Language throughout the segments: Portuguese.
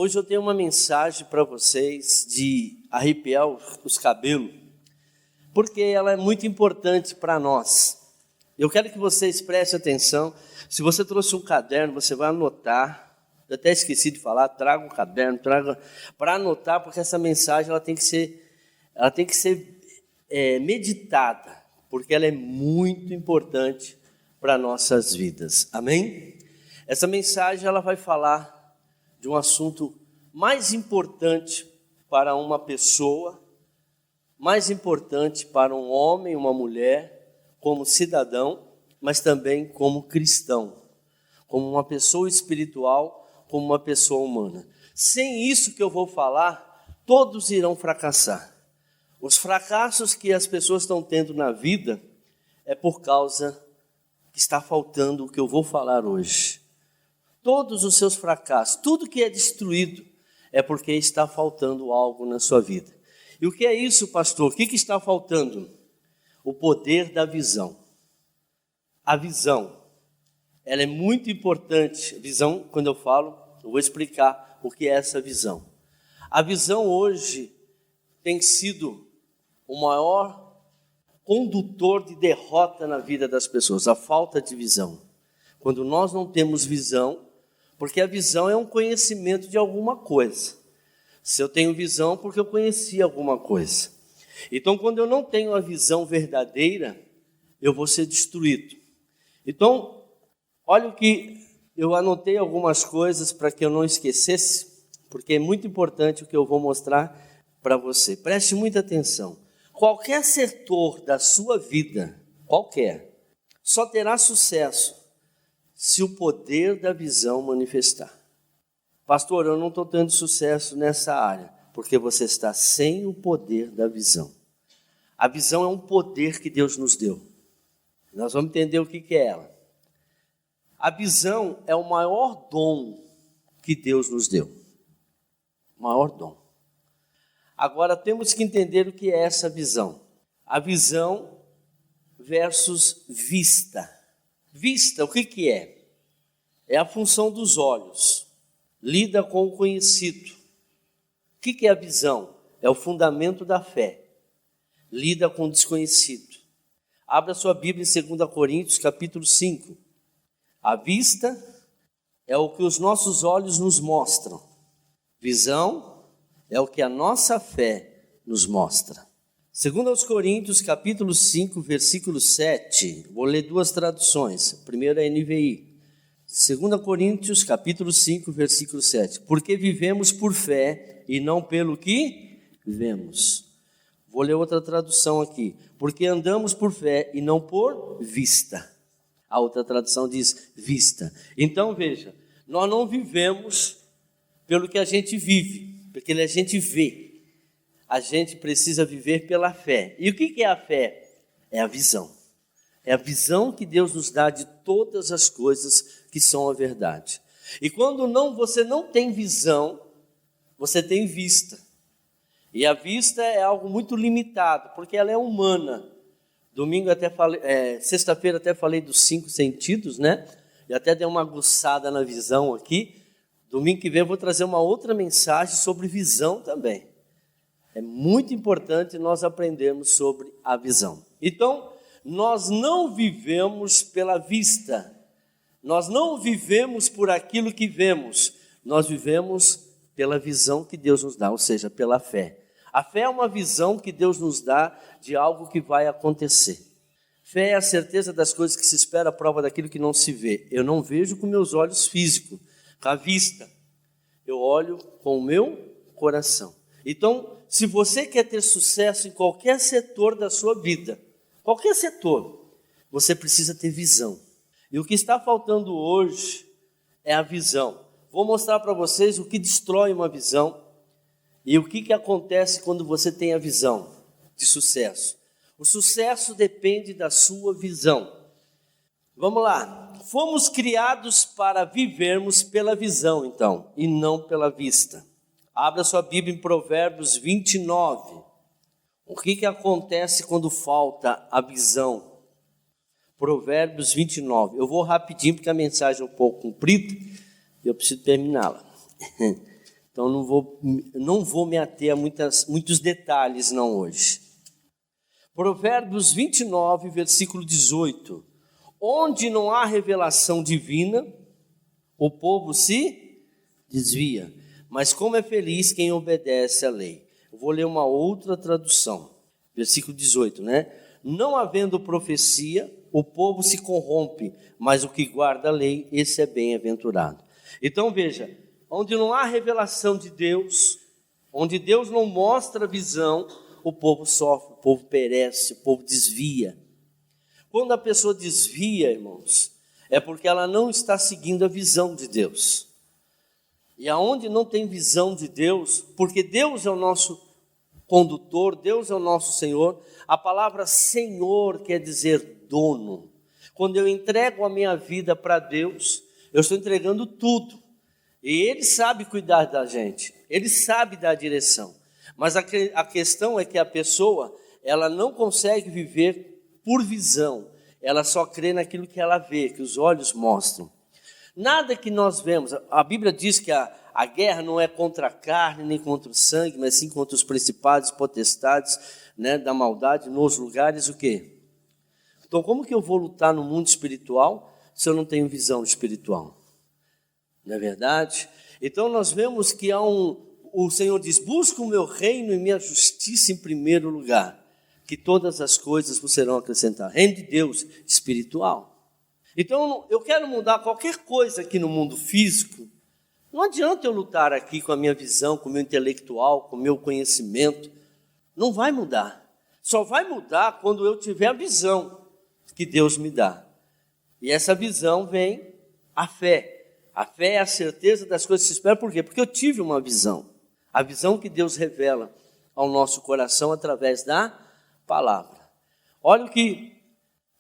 Hoje eu tenho uma mensagem para vocês de arrepiar os cabelos, porque ela é muito importante para nós. Eu quero que vocês prestem atenção. Se você trouxe um caderno, você vai anotar. Eu até esqueci de falar, traga um caderno, traga para anotar, porque essa mensagem ela tem que ser meditada, porque ela é muito importante para nossas vidas. Amém? Essa mensagem ela vai falar de um assunto mais importante para uma pessoa, mais importante para um homem, uma mulher, como cidadão, mas também como cristão, como uma pessoa espiritual, como uma pessoa humana. Sem isso que eu vou falar, todos irão fracassar. Os fracassos que as pessoas estão tendo na vida é por causa que está faltando o que eu vou falar hoje. Todos os seus fracassos, tudo que é destruído, é porque está faltando algo na sua vida. E o que é isso, pastor? O que está faltando? O poder da visão. A visão, ela é muito importante. Visão, quando eu falo, eu vou explicar o que é essa visão. A visão hoje tem sido o maior condutor de derrota na vida das pessoas, a falta de visão. Quando nós não temos visão, porque a visão é um conhecimento de alguma coisa. Se eu tenho visão, porque eu conheci alguma coisa. Então, quando eu não tenho a visão verdadeira, eu vou ser destruído. Então, olha o que eu anotei algumas coisas para que eu não esquecesse, porque é muito importante o que eu vou mostrar para você. Preste muita atenção. Qualquer setor da sua vida, qualquer, só terá sucesso se o poder da visão manifestar. Pastor, eu não estou tendo sucesso nessa área, porque você está sem o poder da visão. A visão é um poder que Deus nos deu. Nós vamos entender o que é ela. A visão é o maior dom que Deus nos deu. O maior dom. Agora temos que entender o que é essa visão. A visão versus vista. Vista, o que é? É a função dos olhos. Lida com o conhecido. O que é a visão? É o fundamento da fé. Lida com o desconhecido. Abra sua Bíblia em 2 Coríntios, capítulo 5. A vista é o que os nossos olhos nos mostram. Visão é o que a nossa fé nos mostra. 2 Coríntios, capítulo 5, versículo 7. Vou ler duas traduções. A primeira é a NVI. 2 Coríntios, capítulo 5, versículo 7. Porque vivemos por fé e não pelo que vemos. Vou ler outra tradução aqui. Porque andamos por fé e não por vista. A outra tradução diz vista. Então veja, nós não vivemos pelo que a gente vive, porque a gente vê. A gente precisa viver pela fé. E o que é a fé? É a visão. É a visão que Deus nos dá de todas as coisas que são a verdade. E quando você não tem visão, você tem vista. E a vista é algo muito limitado, porque ela é humana. Sexta-feira até falei dos 5 sentidos, né? E até dei uma aguçada na visão aqui. Domingo que vem eu vou trazer uma outra mensagem sobre visão também. É muito importante nós aprendermos sobre a visão. Então, nós não vivemos pela vista. Nós não vivemos por aquilo que vemos. Nós vivemos pela visão que Deus nos dá, ou seja, pela fé. A fé é uma visão que Deus nos dá de algo que vai acontecer. Fé é a certeza das coisas que se espera, a prova daquilo que não se vê. Eu não vejo com meus olhos físicos, com a vista. Eu olho com o meu coração. Então, se você quer ter sucesso em qualquer setor da sua vida, qualquer setor, você precisa ter visão. E o que está faltando hoje é a visão. Vou mostrar para vocês o que destrói uma visão e o que acontece quando você tem a visão de sucesso. O sucesso depende da sua visão. Vamos lá. Fomos criados para vivermos pela visão, então, e não pela vista. Abra sua Bíblia em Provérbios 29. O que acontece quando falta a visão? Provérbios 29. Eu vou rapidinho porque a mensagem é um pouco comprida e eu preciso terminá-la. Então não vou me ater a muitos detalhes não hoje. Provérbios 29, versículo 18. Onde não há revelação divina, o povo se desvia. Mas como é feliz quem obedece à lei. Eu vou ler uma outra tradução. Versículo 18, né? Não havendo profecia, o povo se corrompe, mas o que guarda a lei, esse é bem-aventurado. Então veja, onde não há revelação de Deus, onde Deus não mostra a visão, o povo sofre, o povo perece, o povo desvia. Quando a pessoa desvia, irmãos, é porque ela não está seguindo a visão de Deus. E aonde não tem visão de Deus, porque Deus é o nosso condutor, Deus é o nosso Senhor, a palavra Senhor quer dizer dono. Quando eu entrego a minha vida para Deus, eu estou entregando tudo. E Ele sabe cuidar da gente, Ele sabe dar a direção. Mas a questão é que a pessoa, ela não consegue viver por visão. Ela só crê naquilo que ela vê, que os olhos mostram. Nada que nós vemos, a Bíblia diz que a guerra não é contra a carne, nem contra o sangue, mas sim contra os principados, potestades, né, da maldade, nos lugares, o quê? Então, como que eu vou lutar no mundo espiritual se eu não tenho visão espiritual? Não é verdade? Então, nós vemos que o Senhor diz, busca o meu reino e minha justiça em primeiro lugar, que todas as coisas vos serão acrescentadas. Reino de Deus espiritual. Então, eu quero mudar qualquer coisa aqui no mundo físico. Não adianta eu lutar aqui com a minha visão, com o meu intelectual, com o meu conhecimento. Não vai mudar. Só vai mudar quando eu tiver a visão que Deus me dá. E essa visão vem a fé. A fé é a certeza das coisas que se esperam. Por quê? Porque eu tive uma visão. A visão que Deus revela ao nosso coração através da palavra. Olha o que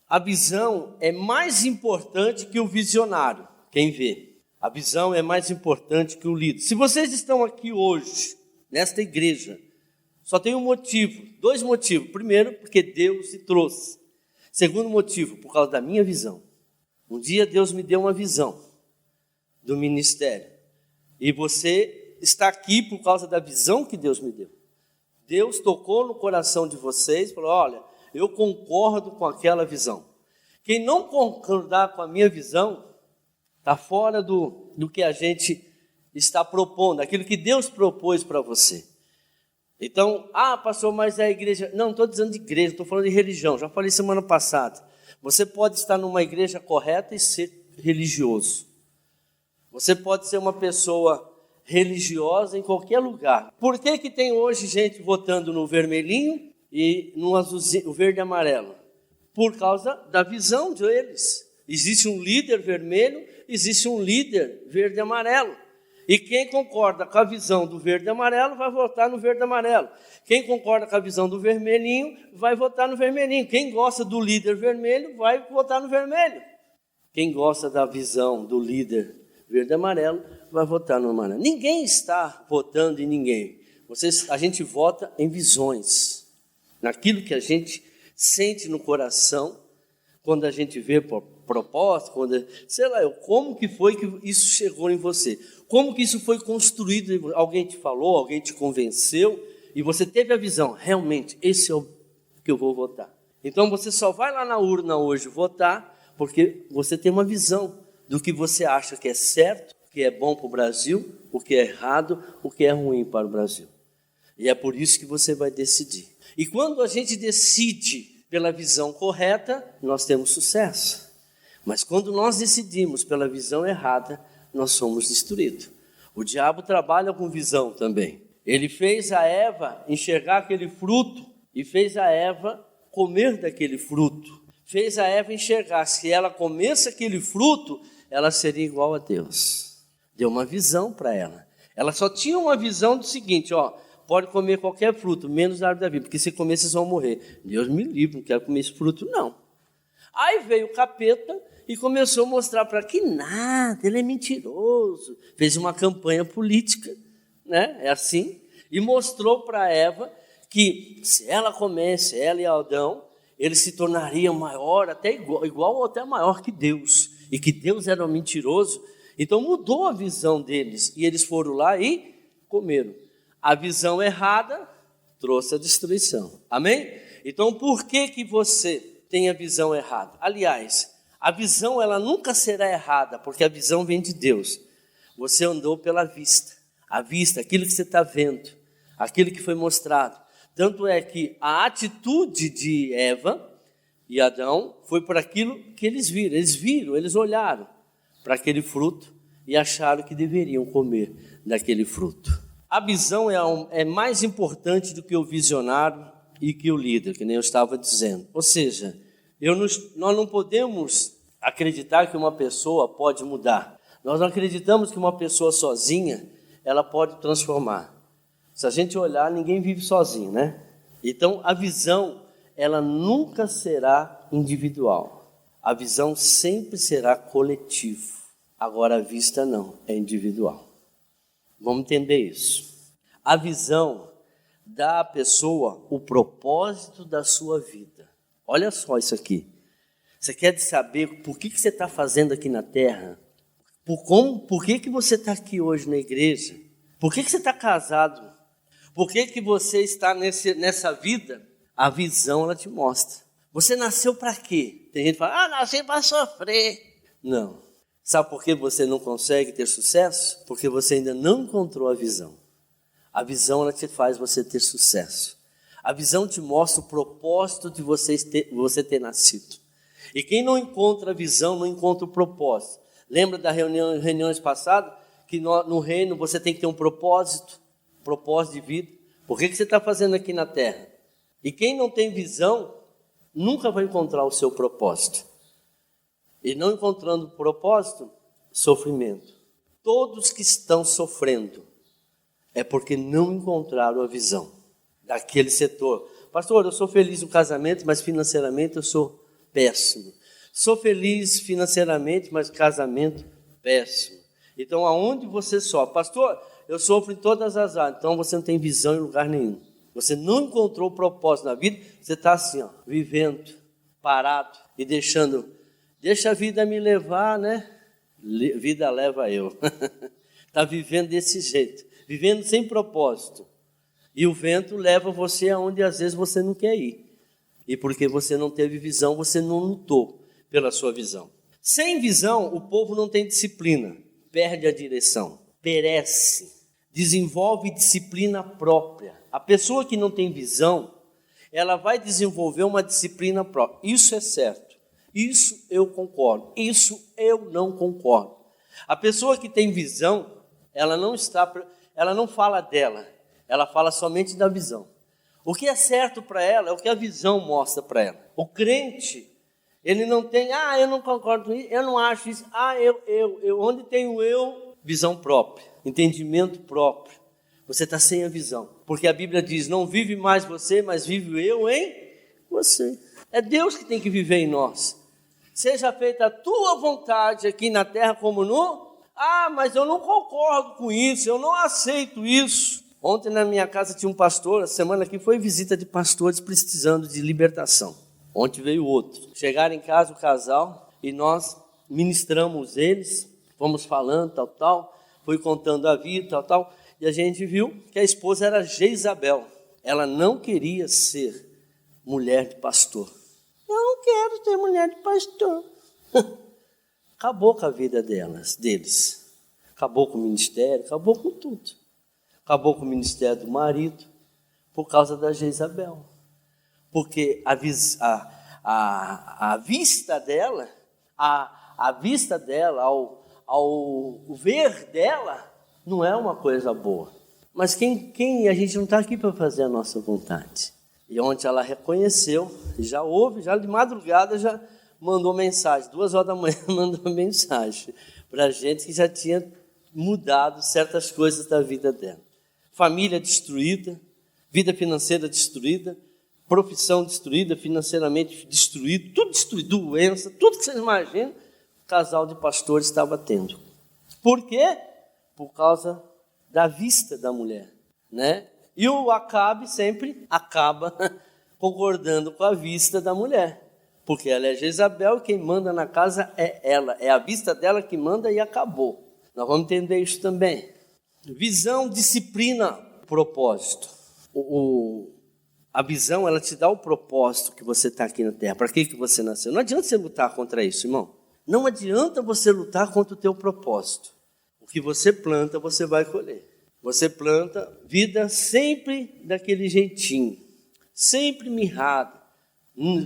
a visão é mais importante que o visionário, quem vê. A visão é mais importante que o líder. Se vocês estão aqui hoje, nesta igreja, só tem um motivo, dois motivos. Primeiro, porque Deus se trouxe. Segundo motivo, por causa da minha visão. Um dia Deus me deu uma visão do ministério. E você está aqui por causa da visão que Deus me deu. Deus tocou no coração de vocês e falou, olha, eu concordo com aquela visão. Quem não concordar com a minha visão, está fora do que a gente está propondo, aquilo que Deus propôs para você. Então, pastor, mas é a igreja... Não estou dizendo de igreja, estou falando de religião, já falei semana passada. Você pode estar numa igreja correta e ser religioso. Você pode ser uma pessoa religiosa em qualquer lugar. Por que tem hoje gente votando no vermelhinho e no azulzinho, o verde e amarelo? Por causa da visão deles. Existe um líder vermelho, existe um líder verde e amarelo. E quem concorda com a visão do verde e amarelo vai votar no verde e amarelo. Quem concorda com a visão do vermelhinho vai votar no vermelhinho. Quem gosta do líder vermelho vai votar no vermelho. Quem gosta da visão do líder verde e amarelo vai votar no amarelo. Ninguém está votando em ninguém. A gente vota em visões. Naquilo que a gente sente no coração, quando a gente vê proposta, sei lá, como que foi que isso chegou em você? Como que isso foi construído? Alguém te falou, alguém te convenceu, e você teve a visão, realmente, esse é o que eu vou votar. Então você só vai lá na urna hoje votar, porque você tem uma visão do que você acha que é certo, que é bom para o Brasil, o que é errado, o que é ruim para o Brasil. E é por isso que você vai decidir. E quando a gente decide pela visão correta, nós temos sucesso. Mas quando nós decidimos pela visão errada, nós somos destruídos. O diabo trabalha com visão também. Ele fez a Eva enxergar aquele fruto e fez a Eva comer daquele fruto. Fez a Eva enxergar, se ela comesse aquele fruto, ela seria igual a Deus. Deu uma visão para ela. Ela só tinha uma visão do seguinte, pode comer qualquer fruto, menos a árvore da vida, porque se comer vocês vão morrer. Deus me livre, não quero comer esse fruto, não. Aí veio o capeta e começou a mostrar para ela que nada, ele é mentiroso. Fez uma campanha política, né? É assim, e mostrou para Eva que se ela comesse, ela e Adão, eles se tornariam maior, até igual ou até maior que Deus, e que Deus era um mentiroso. Então mudou a visão deles, e eles foram lá e comeram. A visão errada trouxe a destruição. Amém? Então, por que você tem a visão errada? Aliás, a visão ela nunca será errada, porque a visão vem de Deus. Você andou pela vista. A vista, aquilo que você está vendo, aquilo que foi mostrado. Tanto é que a atitude de Eva e Adão foi por aquilo que eles viram. Eles olharam para aquele fruto e acharam que deveriam comer daquele fruto. A visão é mais importante do que o visionário e que o líder, que nem eu estava dizendo. Ou seja, nós não podemos acreditar que uma pessoa pode mudar. Nós não acreditamos que uma pessoa sozinha, ela pode transformar. Se a gente olhar, ninguém vive sozinho, né? Então, a visão, ela nunca será individual. A visão sempre será coletiva. Agora, a vista não, é individual. Vamos entender isso. A visão dá à pessoa o propósito da sua vida. Olha só isso aqui. Você quer saber por que você está fazendo aqui na terra? Por que você está aqui hoje na igreja? Por que você está casado? Por que você está nessa vida? A visão, ela te mostra. Você nasceu para quê? Tem gente que fala, nasci para sofrer. Não. Sabe por que você não consegue ter sucesso? Porque você ainda não encontrou a visão. A visão, ela te faz você ter sucesso. A visão te mostra o propósito de você ter nascido. E quem não encontra a visão, não encontra o propósito. Lembra das reuniões passadas? Que no reino você tem que ter um propósito de vida. Por que você está fazendo aqui na terra? E quem não tem visão, nunca vai encontrar o seu propósito. E não encontrando propósito, sofrimento. Todos que estão sofrendo é porque não encontraram a visão daquele setor. Pastor, eu sou feliz no casamento, mas financeiramente eu sou péssimo. Sou feliz financeiramente, mas casamento péssimo. Então, aonde você sofre? Pastor, eu sofro em todas as áreas. Então, você não tem visão em lugar nenhum. Você não encontrou propósito na vida. Você está assim, vivendo, parado e deixa a vida me levar, né? Vida leva eu. Está vivendo desse jeito, vivendo sem propósito. E o vento leva você aonde às vezes você não quer ir. E porque você não teve visão, você não lutou pela sua visão. Sem visão, o povo não tem disciplina, perde a direção, perece, desenvolve disciplina própria. A pessoa que não tem visão, ela vai desenvolver uma disciplina própria. Isso é certo, isso eu concordo, isso eu não concordo. A pessoa que tem visão, ela não fala dela, ela fala somente da visão. O que é certo para ela é o que a visão mostra para ela. O crente, ele não tem, eu não concordo com isso, eu não acho isso, onde tenho eu? Visão própria, entendimento próprio. Você está sem a visão, porque a Bíblia diz, não vive mais você, mas vive eu em você. É Deus que tem que viver em nós. Seja feita a tua vontade aqui na terra como no... mas eu não concordo com isso, eu não aceito isso. Ontem na minha casa tinha um pastor, a semana aqui foi visita de pastores precisando de libertação. Ontem veio outro. Chegaram em casa o casal e nós ministramos eles, fomos falando, tal, foi contando a vida, tal, e a gente viu que a esposa era Jezabel. Ela não queria ser mulher de pastor. Eu não quero ser mulher de pastor. Acabou com a vida deles. Acabou com o ministério, acabou com tudo. Acabou com o ministério do marido por causa da Jezabel. Porque a vista dela, ao ver dela, não é uma coisa boa. Mas a gente não está aqui para fazer a nossa vontade. E ontem ela reconheceu, já de madrugada já mandou mensagem, 2 horas da manhã mandou mensagem para a gente que já tinha mudado certas coisas da vida dela. Família destruída, vida financeira destruída, profissão destruída, financeiramente destruído, tudo destruído, doença, tudo que vocês imaginam, o casal de pastores estava tendo. Por quê? Por causa da vista da mulher, né? E o Acabe sempre acaba concordando com a vista da mulher, porque ela é Jezabel e quem manda na casa é ela, é a vista dela que manda e acabou. Nós vamos entender isso também. Visão disciplina o propósito. A visão, ela te dá o propósito que você está aqui na terra. Para que você nasceu? Não adianta você lutar contra isso, irmão. Não adianta você lutar contra o teu propósito. O que você planta, você vai colher. Você planta vida sempre daquele jeitinho, sempre mirrado,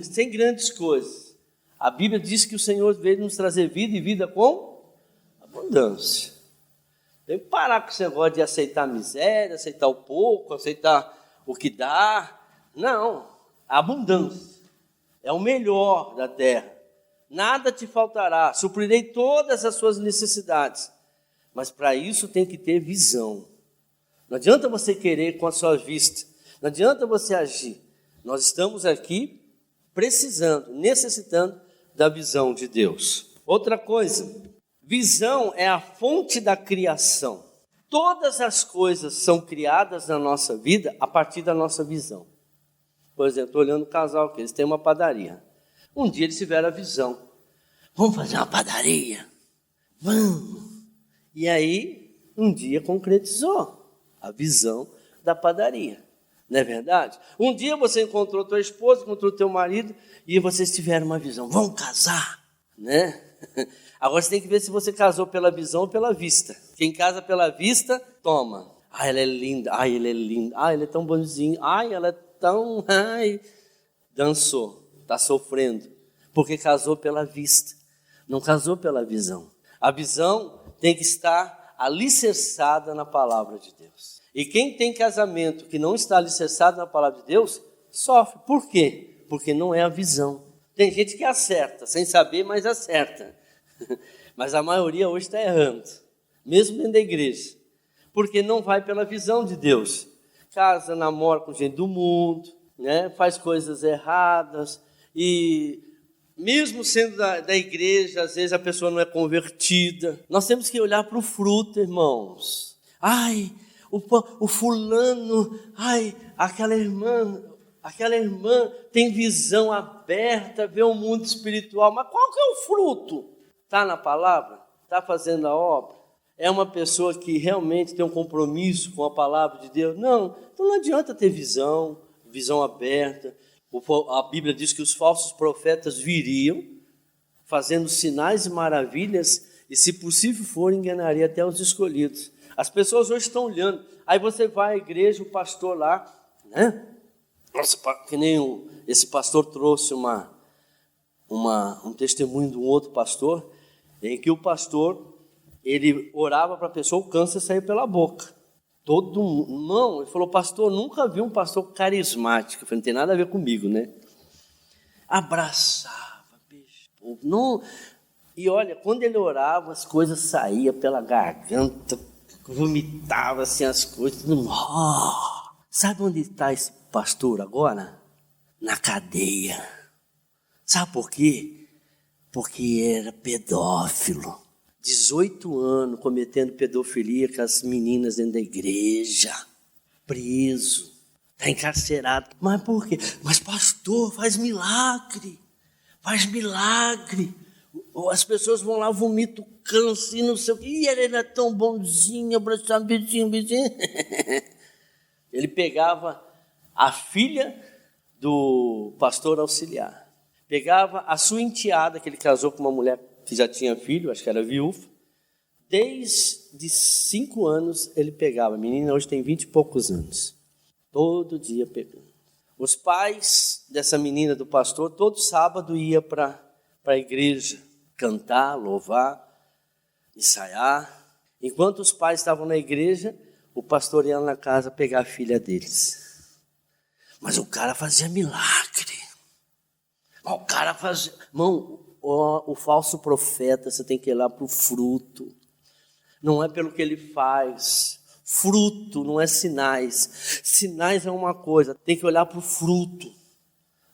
sem grandes coisas. A Bíblia diz que o Senhor veio nos trazer vida e vida com abundância. Tem que parar com esse negócio de aceitar a miséria, aceitar o pouco, aceitar o que dá. Não, a abundância é o melhor da terra. Nada te faltará, suprirei todas as suas necessidades. Mas para isso tem que ter visão. Não adianta você querer com a sua vista, não adianta você agir. Nós estamos aqui precisando, necessitando da visão de Deus. Outra coisa, visão é a fonte da criação. Todas as coisas são criadas na nossa vida a partir da nossa visão. Por exemplo, estou olhando o casal que eles têm uma padaria. Um dia eles tiveram a visão. Vamos fazer uma padaria? Vamos. E aí, um dia concretizou a visão da padaria. Não é verdade? Um dia você encontrou tua esposa, encontrou teu marido, e vocês tiveram uma visão. Vamos casar, né? Agora você tem que ver se você casou pela visão ou pela vista. Quem casa pela vista, toma. Ai, ela é linda. Ai, ele é lindo. Ai, ele é tão bonzinho. Ai, ela é tão... Ai. Dançou, está sofrendo, porque casou pela vista, não casou pela visão. A visão tem que estar alicerçada na palavra de Deus. E quem tem casamento que não está alicerçado na palavra de Deus, sofre. Por quê? Porque não é a visão. Tem gente que acerta, sem saber, mas acerta. Mas a maioria hoje está errando, mesmo dentro da igreja, porque não vai pela visão de Deus. Casa, namora com gente do mundo, né? Faz coisas erradas, e mesmo sendo da igreja, às vezes a pessoa não é convertida. Nós temos que olhar para o fruto, irmãos. Ai, o fulano, ai, aquela irmã tem visão aberta, vê o mundo espiritual. Mas qual que é o fruto? Está na palavra? Está fazendo a obra? É uma pessoa que realmente tem um compromisso com a palavra de Deus? Não, então não adianta ter visão aberta. A Bíblia diz que os falsos profetas viriam, fazendo sinais e maravilhas, e se possível for, enganaria até os escolhidos. As pessoas hoje estão olhando, aí você vai à igreja, o pastor lá, né? Nossa, que nem esse pastor trouxe um testemunho de um outro pastor, em que o pastor, ele orava para a pessoa, o câncer sair pela boca. Todo mundo, não, ele falou, pastor, nunca vi um pastor carismático. Eu falei, não tem nada a ver comigo, né? Abraçava, bicho. Não. E olha, quando ele orava, as coisas saíam pela garganta, vomitava assim as coisas. Sabe onde está esse pastor agora? Na cadeia. Sabe por quê? Porque era pedófilo. 18 anos cometendo pedofilia com as meninas dentro da igreja, preso, está encarcerado. Mas por quê? Mas pastor, faz milagre. As pessoas vão lá, vomitam câncer e não sei o quê. E ele era tão bonzinho, abraçava beijinho. Ele pegava a filha do pastor auxiliar, pegava a sua enteada, que ele casou com uma mulher que já tinha filho, acho que era viúva. Desde 5 anos ele pegava. A menina hoje tem 20 e poucos anos. Todo dia pegando. Os pais dessa menina do pastor, todo sábado ia para a igreja cantar, louvar, ensaiar. Enquanto os pais estavam na igreja, o pastor ia na casa pegar a filha deles. Mas o cara fazia milagre. O cara fazia... Irmão, o falso profeta, você tem que ir lá para o fruto. Não é pelo que ele faz. Fruto, não é sinais. Sinais é uma coisa, tem que olhar para o fruto.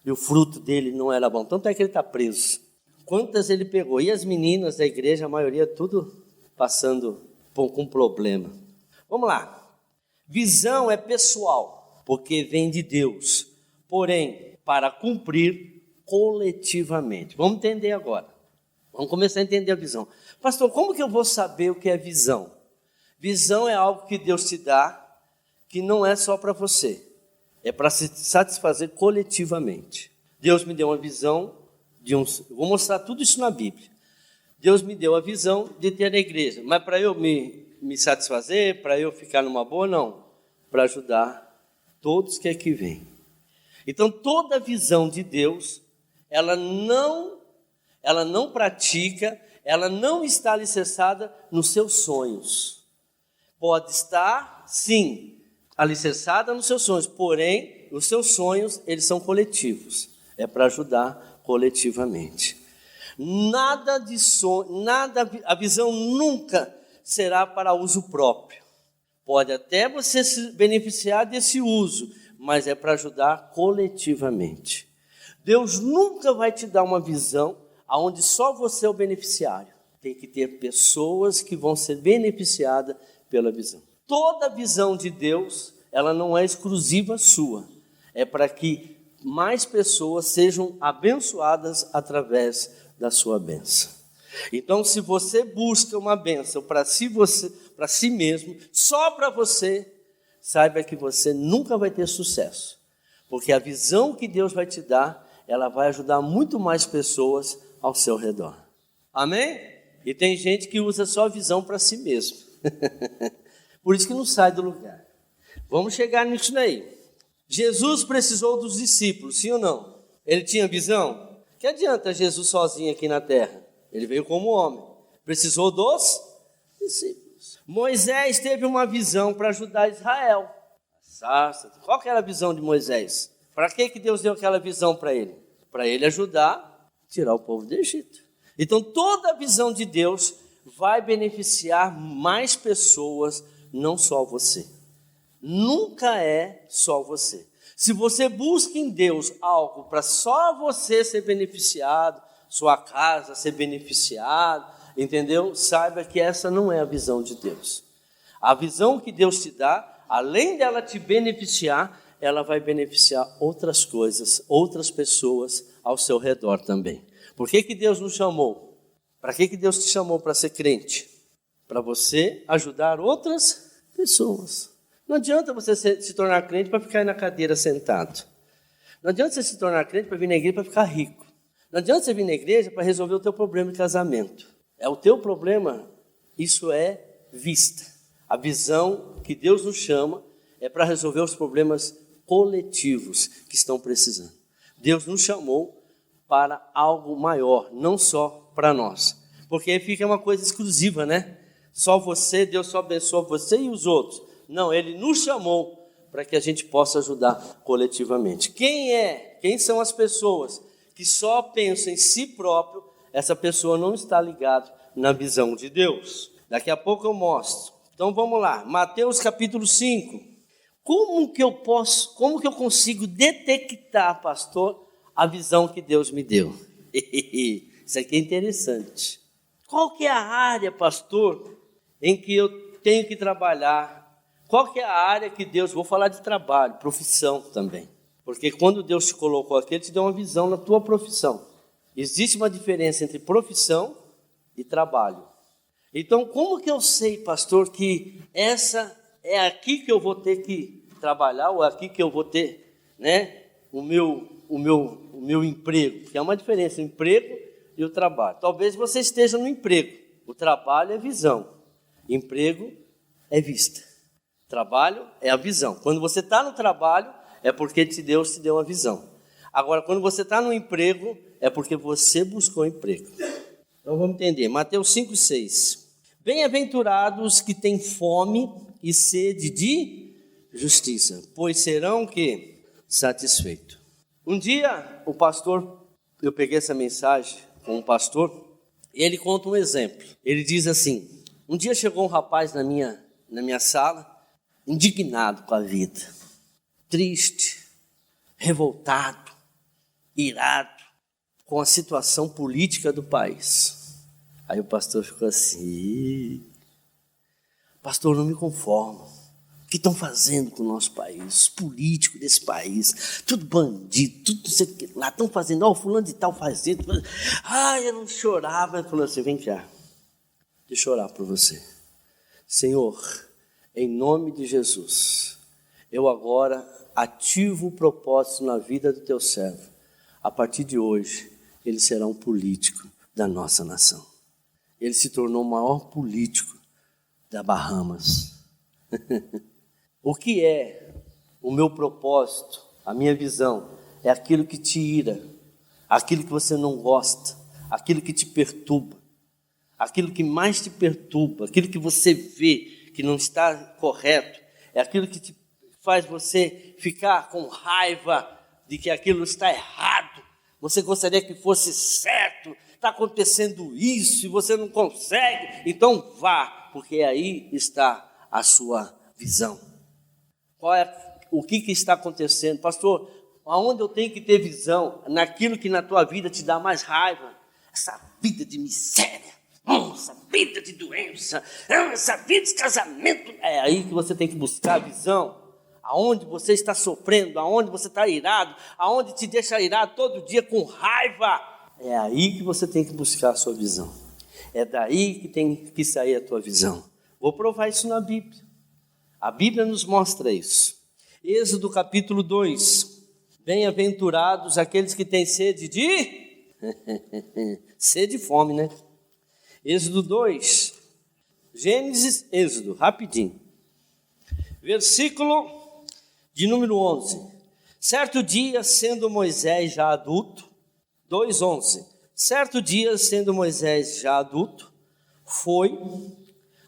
E o fruto dele não era bom. Tanto é que ele está preso. Quantas ele pegou? E as meninas da igreja, a maioria, tudo passando com problema. Vamos lá. Visão é pessoal, porque vem de Deus. Porém, para cumprir coletivamente. Vamos entender agora. Vamos começar a entender a visão. Pastor, como que eu vou saber o que é visão? Visão é algo que Deus te dá, que não é só para você, é para se satisfazer coletivamente. Deus me deu uma visão eu vou mostrar tudo isso na Bíblia. Deus me deu a visão de ter a igreja, mas para eu me satisfazer, para eu ficar numa boa, não. Para ajudar todos que aqui vêm. Então, toda a visão de Deus, ela não pratica, ela não está alicerçada nos seus sonhos. Pode estar, sim, alicerçada nos seus sonhos, porém, os seus sonhos, eles são coletivos. É para ajudar coletivamente. Nada de sonho, a visão nunca será para uso próprio. Pode até você se beneficiar desse uso, mas é para ajudar coletivamente. Deus nunca vai te dar uma visão onde só você é o beneficiário. Tem que ter pessoas que vão ser beneficiadas pela visão. Toda visão de Deus, ela não é exclusiva sua. É para que mais pessoas sejam abençoadas através da sua bênção. Então, se você busca uma bênção para si mesmo, só para você, saiba que você nunca vai ter sucesso. Porque a visão que Deus vai te dar, ela vai ajudar muito mais pessoas ao seu redor. Amém? E tem gente que usa só a visão para si mesmo. Por isso que não sai do lugar. Vamos chegar nisso daí. Jesus precisou dos discípulos, sim ou não? Ele tinha visão? Que adianta Jesus sozinho aqui na terra? Ele veio como homem. Precisou dos discípulos. Moisés teve uma visão para ajudar Israel. Qual que era a visão de Moisés? Para que Deus deu aquela visão para ele? Para ele ajudar a tirar o povo do Egito. Então toda a visão de Deus vai beneficiar mais pessoas, não só você. Nunca é só você. Se você busca em Deus algo para só você ser beneficiado, sua casa ser beneficiada, entendeu? Saiba que essa não é a visão de Deus. A visão que Deus te dá, além dela te beneficiar, ela vai beneficiar outras coisas, outras pessoas ao seu redor também. Por que Deus nos chamou? Para que Deus te chamou para ser crente? Para você ajudar outras pessoas. Não adianta você se tornar crente para ficar aí na cadeira sentado. Não adianta você se tornar crente para vir na igreja para ficar rico. Não adianta você vir na igreja para resolver o teu problema de casamento. É o teu problema, isso é vista. A visão que Deus nos chama é para resolver os problemas coletivos que estão precisando. Deus nos chamou para algo maior, não só para nós. Porque aí fica uma coisa exclusiva, né? Só você, Deus só abençoa você e os outros. Não, Ele nos chamou para que a gente possa ajudar coletivamente. Quem são as pessoas que só pensam em si próprio? Essa pessoa não está ligada na visão de Deus. Daqui a pouco eu mostro. Então vamos lá, Mateus capítulo 5. Como que eu consigo detectar, pastor, a visão que Deus me deu? Isso aqui é interessante. Qual que é a área, pastor, em que eu tenho que trabalhar? Qual que é a área que Deus... Vou falar de trabalho, profissão também. Porque quando Deus te colocou aqui, Ele te deu uma visão na tua profissão. Existe uma diferença entre profissão e trabalho. Então, como que eu sei, pastor, que essa é aqui que eu vou ter que trabalhar, ou é aqui que eu vou ter, né, o meu emprego? Porque há uma diferença, o emprego e o trabalho. Talvez você esteja no emprego. O trabalho é visão. Emprego é vista. Trabalho é a visão. Quando você está no trabalho, é porque Deus te deu uma visão. Agora, quando você está no emprego, é porque você buscou emprego. Então, vamos entender. Mateus 5,6. Bem-aventurados que têm fome e sede de justiça, pois serão que satisfeitos. Um dia, eu peguei essa mensagem com um pastor, e ele conta um exemplo. Ele diz assim: um dia chegou um rapaz na minha sala, indignado com a vida, triste, revoltado, irado com a situação política do país. Aí o pastor ficou assim: pastor, não me conformo. O que estão fazendo com o nosso país? Os políticos desse país, tudo bandido, tudo não sei o que lá, estão fazendo, ó, fulano de tal faz isso. Eu não chorava. Ele falou assim: vem cá, deixa eu orar por você. Senhor, em nome de Jesus, eu agora ativo o propósito na vida do teu servo. A partir de hoje, ele será um político da nossa nação. Ele se tornou o maior político da Bahamas. O que é o meu propósito, a minha visão? É aquilo que te ira, aquilo que você não gosta, aquilo que te perturba, aquilo que mais te perturba, aquilo que você vê que não está correto, é aquilo que te faz você ficar com raiva de que aquilo está errado. Você gostaria que fosse certo, está acontecendo isso e você não consegue, então vá, porque aí está a sua visão. O que está acontecendo? Pastor, aonde eu tenho que ter visão? Naquilo que na tua vida te dá mais raiva. Essa vida de miséria, essa vida de doença, essa vida de casamento. É aí que você tem que buscar a visão. Aonde você está sofrendo, aonde você está irado, aonde te deixa irado todo dia com raiva. É aí que você tem que buscar a sua visão. É daí que tem que sair a tua visão. Vou provar isso na Bíblia. A Bíblia nos mostra isso. Êxodo capítulo 2. Bem-aventurados aqueles que têm sede de... sede e fome, né? Êxodo 2. Gênesis, Êxodo, rapidinho. Versículo de número 11. Certo dia, sendo Moisés já adulto, 2:11. Certo dia, sendo Moisés já adulto, foi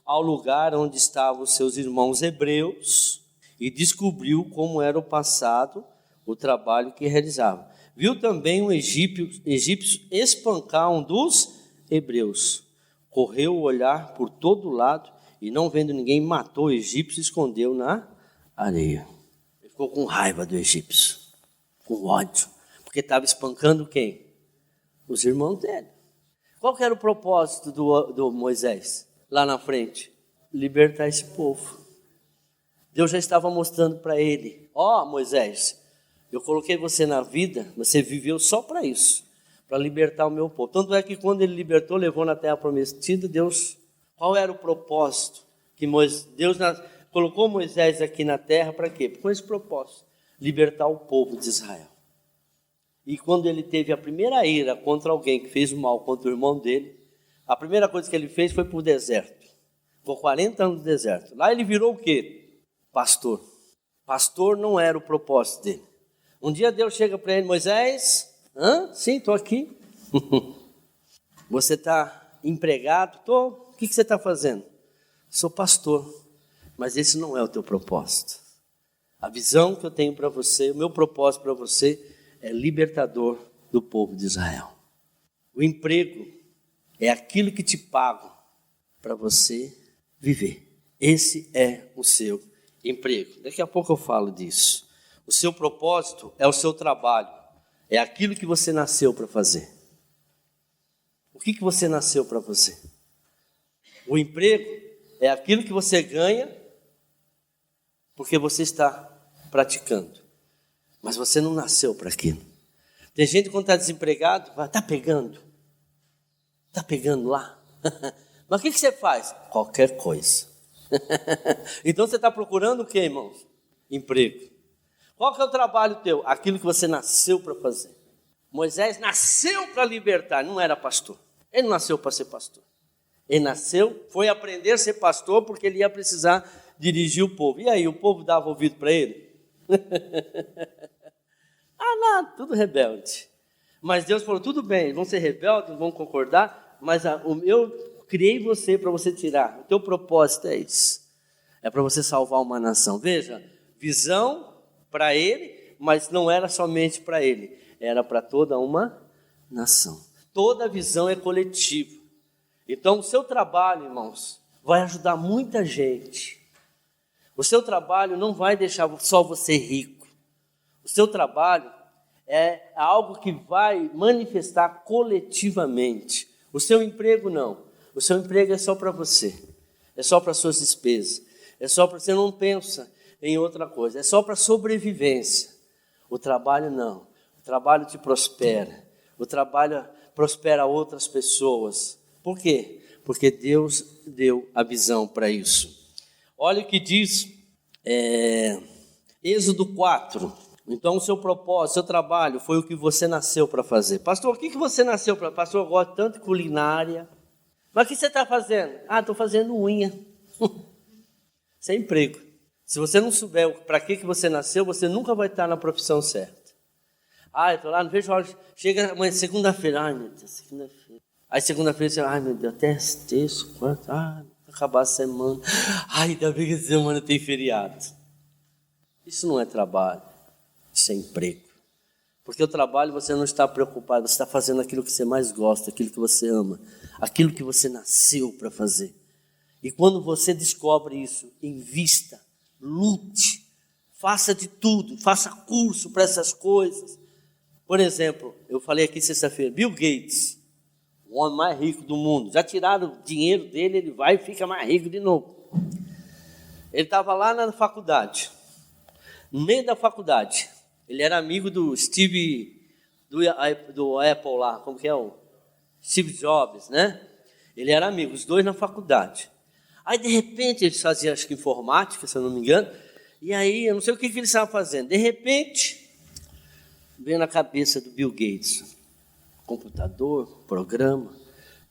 ao lugar onde estavam os seus irmãos hebreus e descobriu como era o passado, o trabalho que realizava. Viu também um egípcio espancar um dos hebreus. Correu o olhar por todo lado e, não vendo ninguém, matou o egípcio e escondeu na areia. Ele ficou com raiva do egípcio, com ódio, porque estava espancando quem? Os irmãos dele. Qual que era o propósito do Moisés lá na frente? Libertar esse povo. Deus já estava mostrando para ele: ó, Moisés, eu coloquei você na vida, você viveu só para isso, para libertar o meu povo. Tanto é que quando ele libertou, levou na terra prometida, Deus, qual era o propósito? Que Deus colocou Moisés aqui na terra para quê? Com esse propósito, libertar o povo de Israel. E quando ele teve a primeira ira contra alguém que fez o mal contra o irmão dele, a primeira coisa que ele fez foi para o deserto. Ficou 40 anos no deserto. Lá ele virou o quê? Pastor. Pastor não era o propósito dele. Um dia Deus chega para ele: Moisés, sim, estou aqui. Você está empregado? Estou. O que você está fazendo? Sou pastor. Mas esse não é o teu propósito. A visão que eu tenho para você, o meu propósito para você é libertador do povo de Israel. O emprego é aquilo que te pagam para você viver. Esse é o seu emprego. Daqui a pouco eu falo disso. O seu propósito é o seu trabalho. É aquilo que você nasceu para fazer. O que você nasceu para fazer? O emprego é aquilo que você ganha porque você está praticando. Mas você não nasceu para aquilo. Tem gente que quando está desempregado, está pegando. Está pegando lá. Mas o que você faz? Qualquer coisa. Então você está procurando o quê, irmãos? Emprego. Qual que é o trabalho teu? Aquilo que você nasceu para fazer. Moisés nasceu para libertar, não era pastor. Ele não nasceu para ser pastor. Ele nasceu, foi aprender a ser pastor porque ele ia precisar dirigir o povo. E aí, o povo dava ouvido para ele? Não, tudo rebelde. Mas Deus falou: tudo bem, vão ser rebeldes, vão concordar, mas eu criei você para você tirar. O teu propósito é isso. É para você salvar uma nação. Veja, visão para ele, mas não era somente para ele, era para toda uma nação. Toda visão é coletiva. Então, o seu trabalho, irmãos, vai ajudar muita gente. O seu trabalho não vai deixar só você rico. O seu trabalho é algo que vai manifestar coletivamente. O seu emprego não. O seu emprego é só para você. É só para suas despesas. É só para você, não pensa em outra coisa. É só para sobrevivência. O trabalho não. O trabalho te prospera. O trabalho prospera outras pessoas. Por quê? porque Deus deu a visão para isso. Olha o que diz Êxodo 4. Então, o seu propósito, o seu trabalho foi o que você nasceu para fazer. Pastor, o que você nasceu para? Pastor, eu gosto tanto de culinária. Mas o que você está fazendo? Estou fazendo unha. Isso é emprego. Se você não souber para que você nasceu, você nunca vai estar na profissão certa. Eu estou lá, não vejo a hora. Chega amanhã, segunda-feira. Ai, meu Deus, segunda-feira. Aí segunda-feira você, ai, meu Deus, até terça, quarta. Vai acabar a semana. Ainda bem que essa semana tem feriado. Isso não é trabalho. Isso é emprego. Porque o trabalho você não está preocupado, você está fazendo aquilo que você mais gosta, aquilo que você ama, aquilo que você nasceu para fazer. E quando você descobre isso, invista, lute, faça de tudo, faça curso para essas coisas. Por exemplo, eu falei aqui sexta-feira, Bill Gates, o homem mais rico do mundo, já tiraram o dinheiro dele, ele vai e fica mais rico de novo. Ele estava lá na faculdade, no meio da faculdade, ele era amigo do Steve, do Apple lá, como que é o Steve Jobs, né? Ele era amigo, os dois na faculdade. Aí, de repente, eles faziam, acho que informática, se eu não me engano, e aí, eu não sei o que eles estavam fazendo. De repente, veio na cabeça do Bill Gates, computador, programa,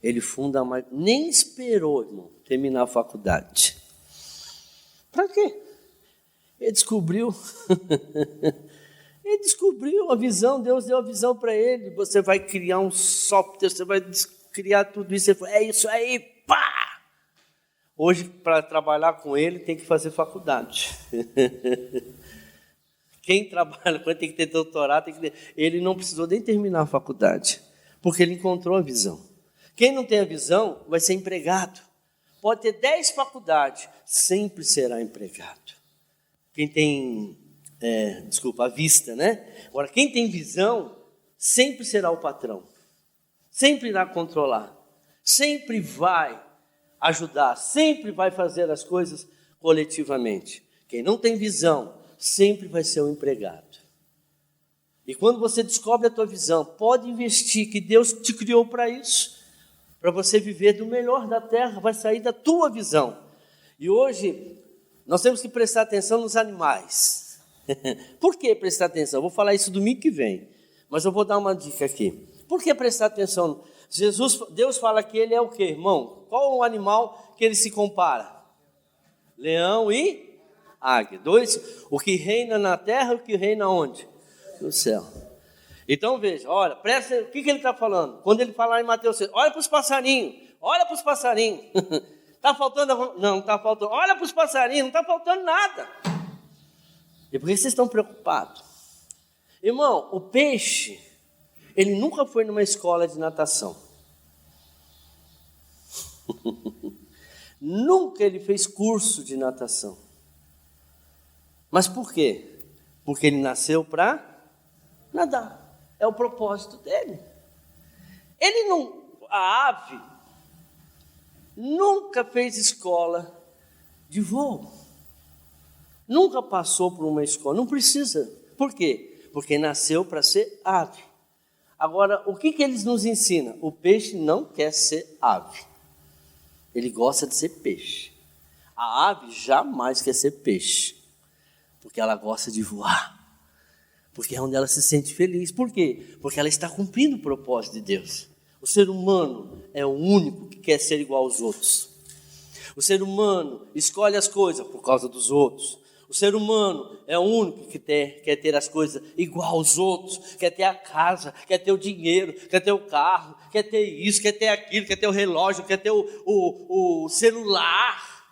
ele funda a Microsoft. Nem esperou, irmão, terminar a faculdade. Para quê? Ele descobriu... Ele descobriu a visão, Deus deu a visão para ele. Você vai criar um software, você vai criar tudo isso. Ele falou, é isso aí, pá! Hoje, para trabalhar com ele, tem que fazer faculdade. Quem trabalha com ele tem que ter doutorado, ele não precisou nem terminar a faculdade, porque ele encontrou a visão. Quem não tem a visão vai ser empregado. Pode ter 10 faculdades, sempre será empregado. Quem tem... a vista, né? Agora, quem tem visão, sempre será o patrão. Sempre irá controlar. Sempre vai ajudar. Sempre vai fazer as coisas coletivamente. Quem não tem visão, sempre vai ser o empregado. E quando você descobre a tua visão, pode investir, que Deus te criou para isso. Para você viver do melhor da terra, vai sair da tua visão. E hoje, nós temos que prestar atenção nos animais. Por que prestar atenção? Eu vou falar isso domingo que vem, mas eu vou dar uma dica aqui. Por que prestar atenção? Deus fala que ele é o quê, irmão? Qual o animal que ele se compara? Leão e águia. O que reina na terra e o que reina onde? No céu. Então veja, olha, presta, o que ele está falando? Quando ele fala em Mateus 6, olha para os passarinhos, olha para os passarinhos. Está faltando? Não está faltando. Olha para os passarinhos, não está faltando nada. E por que vocês estão preocupados? Irmão, o peixe, ele nunca foi numa escola de natação. Nunca ele fez curso de natação. Mas por quê? Porque ele nasceu para nadar. É o propósito dele. A ave nunca fez escola de voo. Nunca passou por uma escola, não precisa. Por quê? Porque nasceu para ser ave. Agora, o que eles nos ensinam? O peixe não quer ser ave. Ele gosta de ser peixe. A ave jamais quer ser peixe. Porque ela gosta de voar. Porque é onde ela se sente feliz. Por quê? Porque ela está cumprindo o propósito de Deus. O ser humano é o único que quer ser igual aos outros. O ser humano escolhe as coisas por causa dos outros. O ser humano é o único que quer ter as coisas igual aos outros, quer ter a casa, quer ter o dinheiro, quer ter o carro, quer ter isso, quer ter aquilo, quer ter o relógio, quer ter o celular.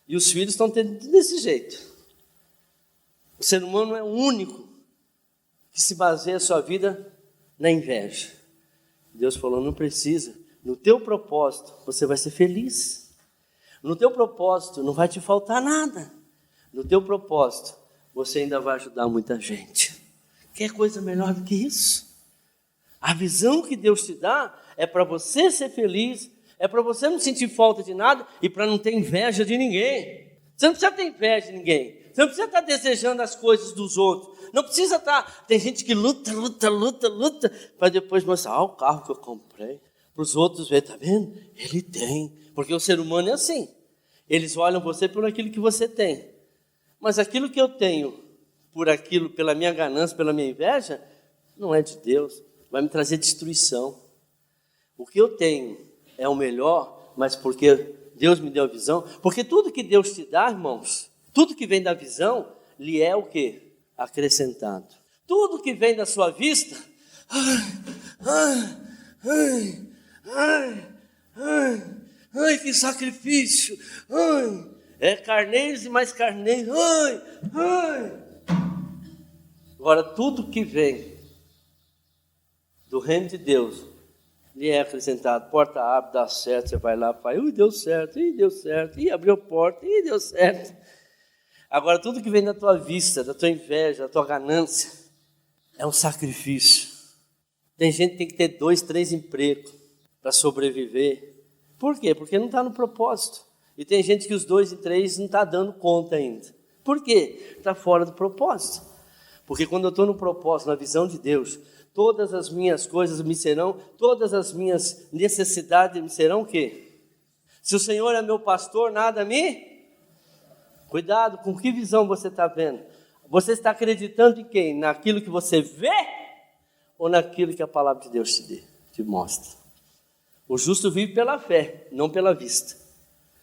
E os filhos estão tendo desse jeito. O ser humano é o único que se baseia a sua vida na inveja. Deus falou, não precisa. No teu propósito, você vai ser feliz. No teu propósito, não vai te faltar nada. No teu propósito, você ainda vai ajudar muita gente. Quer coisa melhor do que isso? A visão que Deus te dá é para você ser feliz, é para você não sentir falta de nada e para não ter inveja de ninguém. Você não precisa ter inveja de ninguém. Você não precisa estar desejando as coisas dos outros. Não precisa estar... Tem gente que luta, para depois mostrar, o carro que eu comprei. Para os outros verem, está vendo? Ele tem. Porque o ser humano é assim. Eles olham você por aquilo que você tem. Mas aquilo que eu tenho, por aquilo, pela minha ganância, pela minha inveja, não é de Deus. Vai me trazer destruição. O que eu tenho é o melhor, mas porque Deus me deu a visão. Porque tudo que Deus te dá, irmãos, tudo que vem da visão, lhe é o quê? Acrescentado. Tudo que vem da sua vista, ai, que sacrifício, é carneiros e mais carneiros, Agora, tudo que vem do reino de Deus, lhe é acrescentado. Porta abre, dá certo, você vai lá, faz, deu certo, abriu a porta, deu certo. Agora, tudo que vem da tua vista, da tua inveja, da tua ganância, é um sacrifício. Tem gente que tem que ter 2, 3 empregos para sobreviver. Por quê? Porque não está no propósito. E tem gente que os 2 e 3 não está dando conta ainda. Por quê? Está fora do propósito. Porque quando eu estou no propósito, na visão de Deus, todas as minhas coisas me serão, todas as minhas necessidades me serão o quê? Se o Senhor é meu pastor, nada me... Cuidado com que visão você está vendo. Você está acreditando em quem? Naquilo que você vê ou naquilo que a palavra de Deus te mostra? O justo vive pela fé, não pela vista.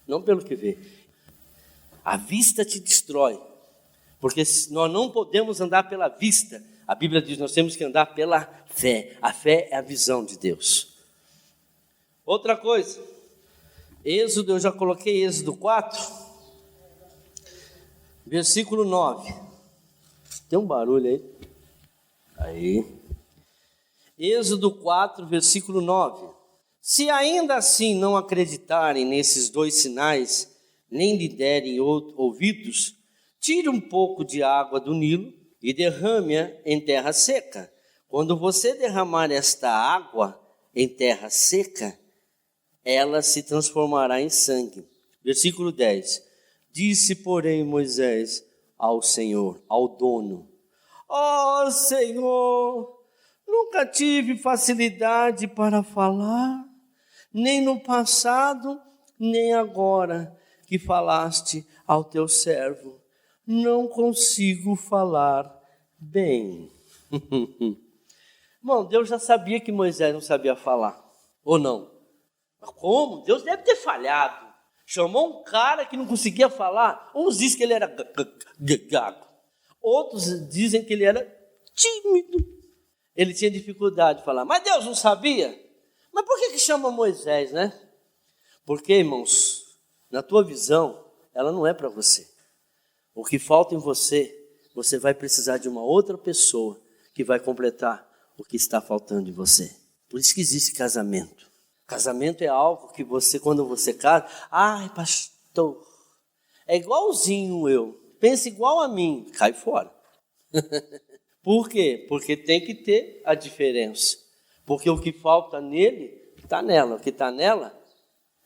Não pelo que vê. A vista te destrói. Porque nós não podemos andar pela vista. A Bíblia diz que nós temos que andar pela fé. A fé é a visão de Deus. Outra coisa. Êxodo, eu já coloquei Êxodo 4. Versículo 9. Tem um barulho aí. Êxodo 4, versículo 9. Se ainda assim não acreditarem nesses 2 sinais, nem lhe derem ouvidos, tire um pouco de água do Nilo e derrame-a em terra seca. Quando você derramar esta água em terra seca, ela se transformará em sangue. Versículo 10. Disse, porém, Moisés ao Senhor, ao dono: ó Senhor, nunca tive facilidade para falar, nem no passado, nem agora que falaste ao teu servo. Não consigo falar bem. Irmão, Deus já sabia que Moisés não sabia falar, ou não? Mas como? Deus deve ter falhado. Chamou um cara que não conseguia falar. Uns dizem que ele era gago. Outros dizem que ele era tímido. Ele tinha dificuldade de falar. Mas Deus não sabia. Mas por que chama Moisés, né? Porque, irmãos, na tua visão, ela não é para você. O que falta em você, você vai precisar de uma outra pessoa que vai completar o que está faltando em você. Por isso que existe casamento. Casamento é algo que você, quando você casa, ai pastor, é igualzinho eu, pensa igual a mim, cai fora. Por quê? Porque tem que ter a diferença. Porque o que falta nele, está nela. O que está nela,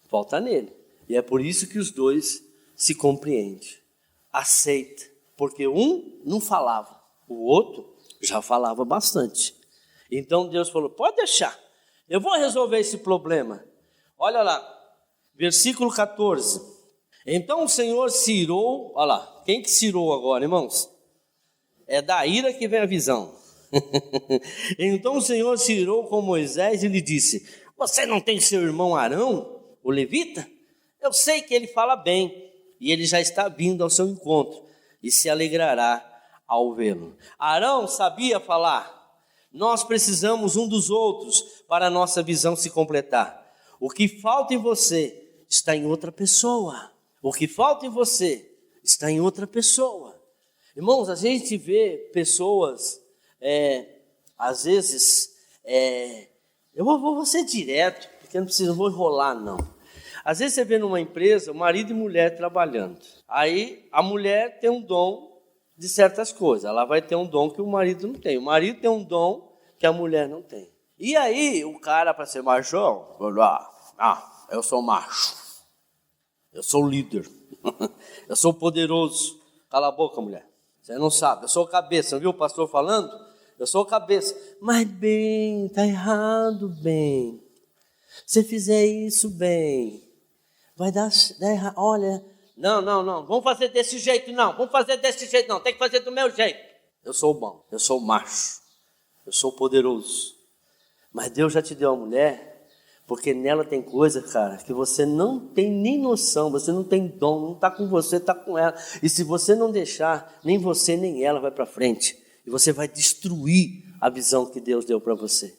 falta nele. E é por isso que os 2 se compreendem. Aceita. Porque um não falava, o outro já falava bastante. Então Deus falou, pode deixar. Eu vou resolver esse problema. Olha lá, versículo 14. Então o Senhor se irou, olha lá, quem que se irou agora, irmãos? É da ira que vem a visão. Então o Senhor se irou com Moisés e lhe disse: você não tem seu irmão Arão, o levita? Eu sei que ele fala bem, e ele já está vindo ao seu encontro, e se alegrará ao vê-lo. Arão sabia falar. Nós precisamos um dos outros para a nossa visão se completar. O que falta em você está em outra pessoa. O que falta em você está em outra pessoa. Irmãos, a gente vê pessoas, às vezes, eu vou ser direto, porque não vou enrolar não. Às vezes você vê numa empresa, marido e mulher trabalhando. Aí a mulher tem um dom de certas coisas, ela vai ter um dom que o marido não tem. O marido tem um dom que a mulher não tem. E aí o cara, para ser machão, eu sou macho, eu sou líder, eu sou poderoso. Cala a boca, mulher, você não sabe, eu sou cabeça. Não viu o pastor falando? Eu sou cabeça. Mas bem, está errado, bem. Se fizer isso bem, vai dar errado. Olha, não, vamos fazer desse jeito não, tem que fazer do meu jeito. Eu sou bom, eu sou macho, eu sou poderoso. Mas Deus já te deu a mulher, porque nela tem coisa, cara, que você não tem nem noção, você não tem dom, não está com você, está com ela. E se você não deixar, nem você nem ela vai para frente. E você vai destruir a visão que Deus deu para você.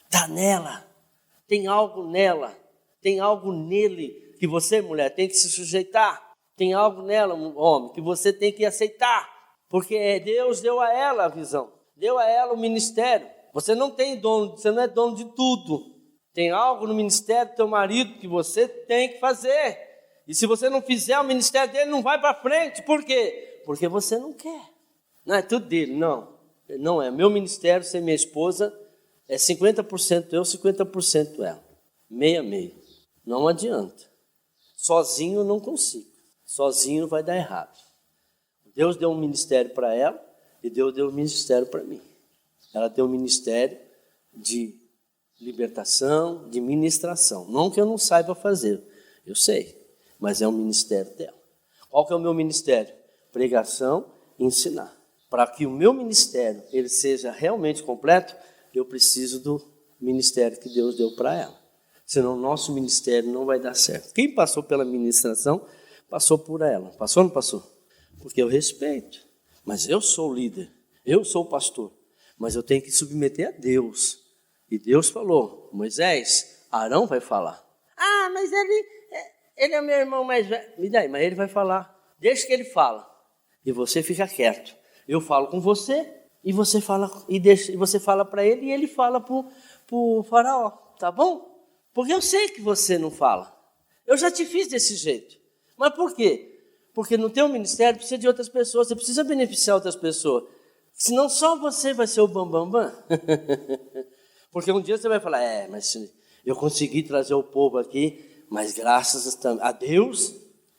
Está nela, tem algo nela, tem algo nele que você, mulher, tem que se sujeitar. Tem algo nela, homem, que você tem que aceitar. Porque Deus deu a ela a visão, deu a ela o ministério. Você não tem dono, você não é dono de tudo. Tem algo no ministério do teu marido que você tem que fazer. E se você não fizer, o ministério dele não vai para frente. Por quê? Porque você não quer. Não é tudo dele, não. Não é. Meu ministério, ser minha esposa, é 50% eu, 50% ela. Meio a meio. Não adianta. Sozinho eu não consigo. Sozinho vai dar errado. Deus deu um ministério para ela e Deus deu um ministério para mim. Ela deu um ministério de libertação, de ministração. Não que eu não saiba fazer, eu sei, mas é o ministério dela. Qual que é o meu ministério? Pregação e ensinar. Para que o meu ministério ele seja realmente completo, eu preciso do ministério que Deus deu para ela. Senão o nosso ministério não vai dar certo. Quem passou pela ministração, passou por ela. Passou ou não passou? Porque eu respeito. Mas eu sou o líder, eu sou o pastor. Mas eu tenho que submeter a Deus. E Deus falou, Moisés, Arão vai falar. Ah, mas ele é meu irmão mais velho. E daí? Mas ele vai falar. Deixa que ele fala. E você fica quieto. Eu falo com você e você fala e você fala para ele e ele fala para o faraó. Tá bom? Porque eu sei que você não fala. Eu já te fiz desse jeito. Mas por quê? Porque no teu ministério precisa de outras pessoas. Você precisa beneficiar outras pessoas. Senão só você vai ser o bambambam. Porque um dia você vai falar, mas eu consegui trazer o povo aqui, mas graças a Deus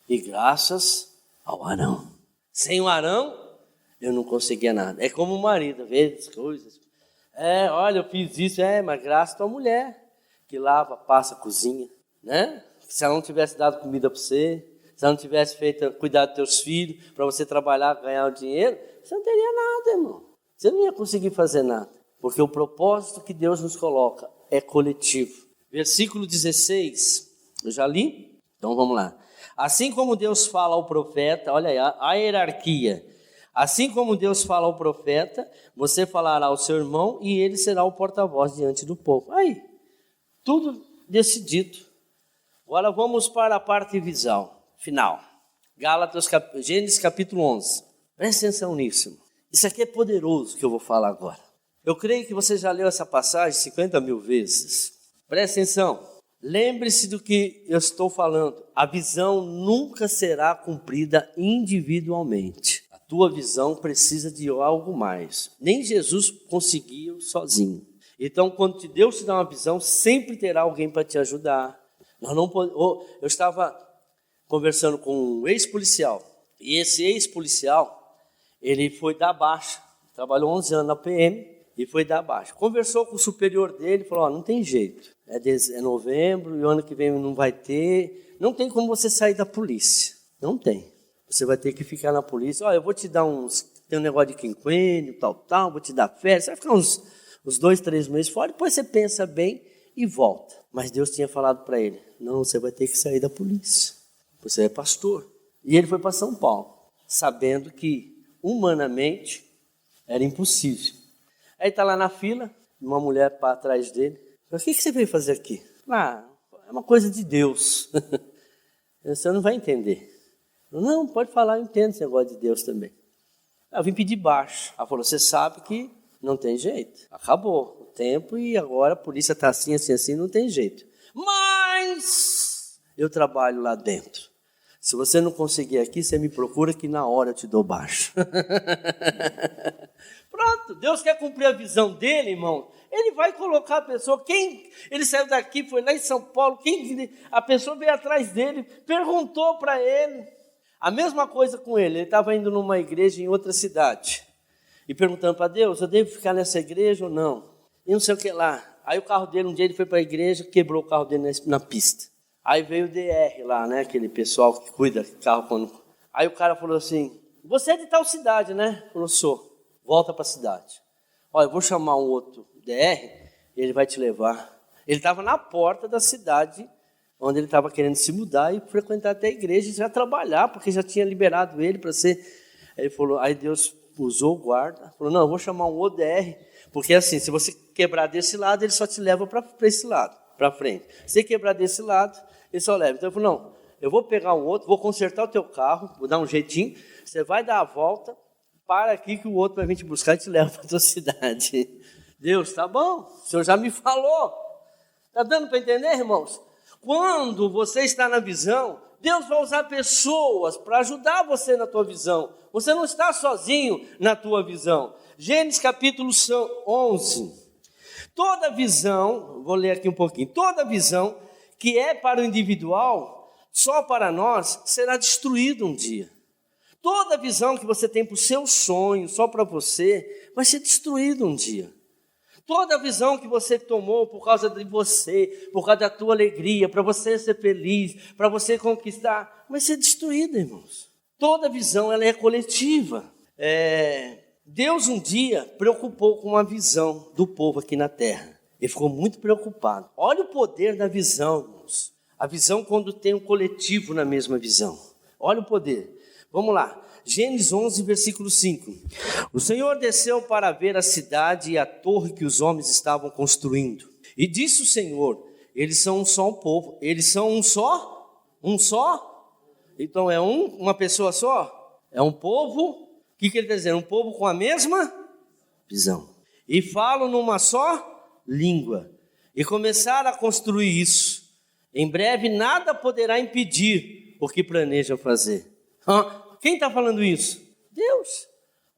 e graças ao Arão. Sem o Arão, eu não conseguia nada. É como o marido, vê as coisas. Olha, eu fiz isso, mas graças à tua mulher, que lava, passa, cozinha, né? Se ela não tivesse dado comida para você, se ela não tivesse cuidado dos teus filhos, para você trabalhar, ganhar o dinheiro, você não teria nada, irmão. Você não ia conseguir fazer nada. Porque o propósito que Deus nos coloca é coletivo. Versículo 16, eu já li? Então vamos lá. Assim como Deus fala ao profeta, olha aí, a hierarquia. Assim como Deus fala ao profeta, você falará ao seu irmão e ele será o porta-voz diante do povo. Aí, tudo decidido. Agora vamos para a parte visual, final. Gênesis capítulo 11. Presta atenção nisso. Isso aqui é poderoso que eu vou falar agora. Eu creio que você já leu essa passagem 50 mil vezes. Presta atenção. Lembre-se do que eu estou falando. A visão nunca será cumprida individualmente. A tua visão precisa de algo mais. Nem Jesus conseguiu sozinho. Então, quando Deus te dá uma visão, sempre terá alguém para te ajudar. Eu estava conversando com um ex-policial. E esse ex-policial, ele foi dar baixa. Trabalhou 11 anos na PM. E foi dar baixa. Conversou com o superior dele, falou, não tem jeito. É novembro e o ano que vem não vai ter. Não tem como você sair da polícia. Não tem. Você vai ter que ficar na polícia. Eu vou te dar tem um negócio de quinquênio, tal, vou te dar férias. Você vai ficar uns 2, 3 meses fora, depois você pensa bem e volta. Mas Deus tinha falado para ele, não, você vai ter que sair da polícia. Você é pastor. E ele foi para São Paulo, sabendo que humanamente era impossível. Aí está lá na fila, uma mulher para trás dele. O que você veio fazer aqui? É uma coisa de Deus. Você não vai entender. Não, pode falar, eu entendo esse negócio de Deus também. Eu vim pedir baixo. Ela falou, você sabe que não tem jeito. Acabou o tempo e agora a polícia está assim, não tem jeito. Mas eu trabalho lá dentro. Se você não conseguir aqui, você me procura que na hora eu te dou baixo. Pronto, Deus quer cumprir a visão dele, irmão. Ele vai colocar a pessoa, ele saiu daqui, foi lá em São Paulo, a pessoa veio atrás dele, perguntou para ele. A mesma coisa com ele estava indo numa igreja em outra cidade. E perguntando para Deus, eu devo ficar nessa igreja ou não? E não sei o que lá. Aí o carro dele, um dia ele foi para a igreja, quebrou o carro dele na pista. Aí veio o DR lá, né? Aquele pessoal que cuida do carro. Aí o cara falou assim, você é de tal cidade, né? Falou, sou. Volta para a cidade. Olha, eu vou chamar um outro DR, ele vai te levar. Ele estava na porta da cidade, onde ele estava querendo se mudar e frequentar até a igreja e já trabalhar, porque já tinha liberado ele para ser... Ele falou, aí Deus usou o guarda, falou, não, eu vou chamar um outro DR, porque assim, se você quebrar desse lado, ele só te leva para esse lado, para frente. Se você quebrar desse lado, ele só leva. Então ele falou, não, eu vou pegar um outro, vou consertar o teu carro, vou dar um jeitinho, você vai dar a volta, para aqui que o outro vai vir te buscar e te leva para a tua cidade. Deus, tá bom, o Senhor já me falou. Está dando para entender, irmãos? Quando você está na visão, Deus vai usar pessoas para ajudar você na tua visão. Você não está sozinho na tua visão. Gênesis capítulo 11. Toda visão, vou ler aqui um pouquinho, toda visão que é para o individual, só para nós, será destruída um dia. Toda visão que você tem para o seu sonho, só para você, vai ser destruída um dia. Toda visão que você tomou por causa de você, por causa da tua alegria, para você ser feliz, para você conquistar, vai ser destruída, irmãos. Toda visão, ela é coletiva. Deus um dia preocupou com a visão do povo aqui na terra. Ele ficou muito preocupado. Olha o poder da visão, irmãos. A visão quando tem um coletivo na mesma visão. Olha o poder. Vamos lá. Gênesis 11, versículo 5. O Senhor desceu para ver a cidade e a torre que os homens estavam construindo. E disse o Senhor, eles são um só povo. Eles são um só? Um só? Então é uma pessoa só? É um povo? O que ele está dizendo? Um povo com a mesma visão. E falam numa só língua. E começaram a construir isso. Em breve nada poderá impedir o que planejam fazer. Quem está falando isso? Deus.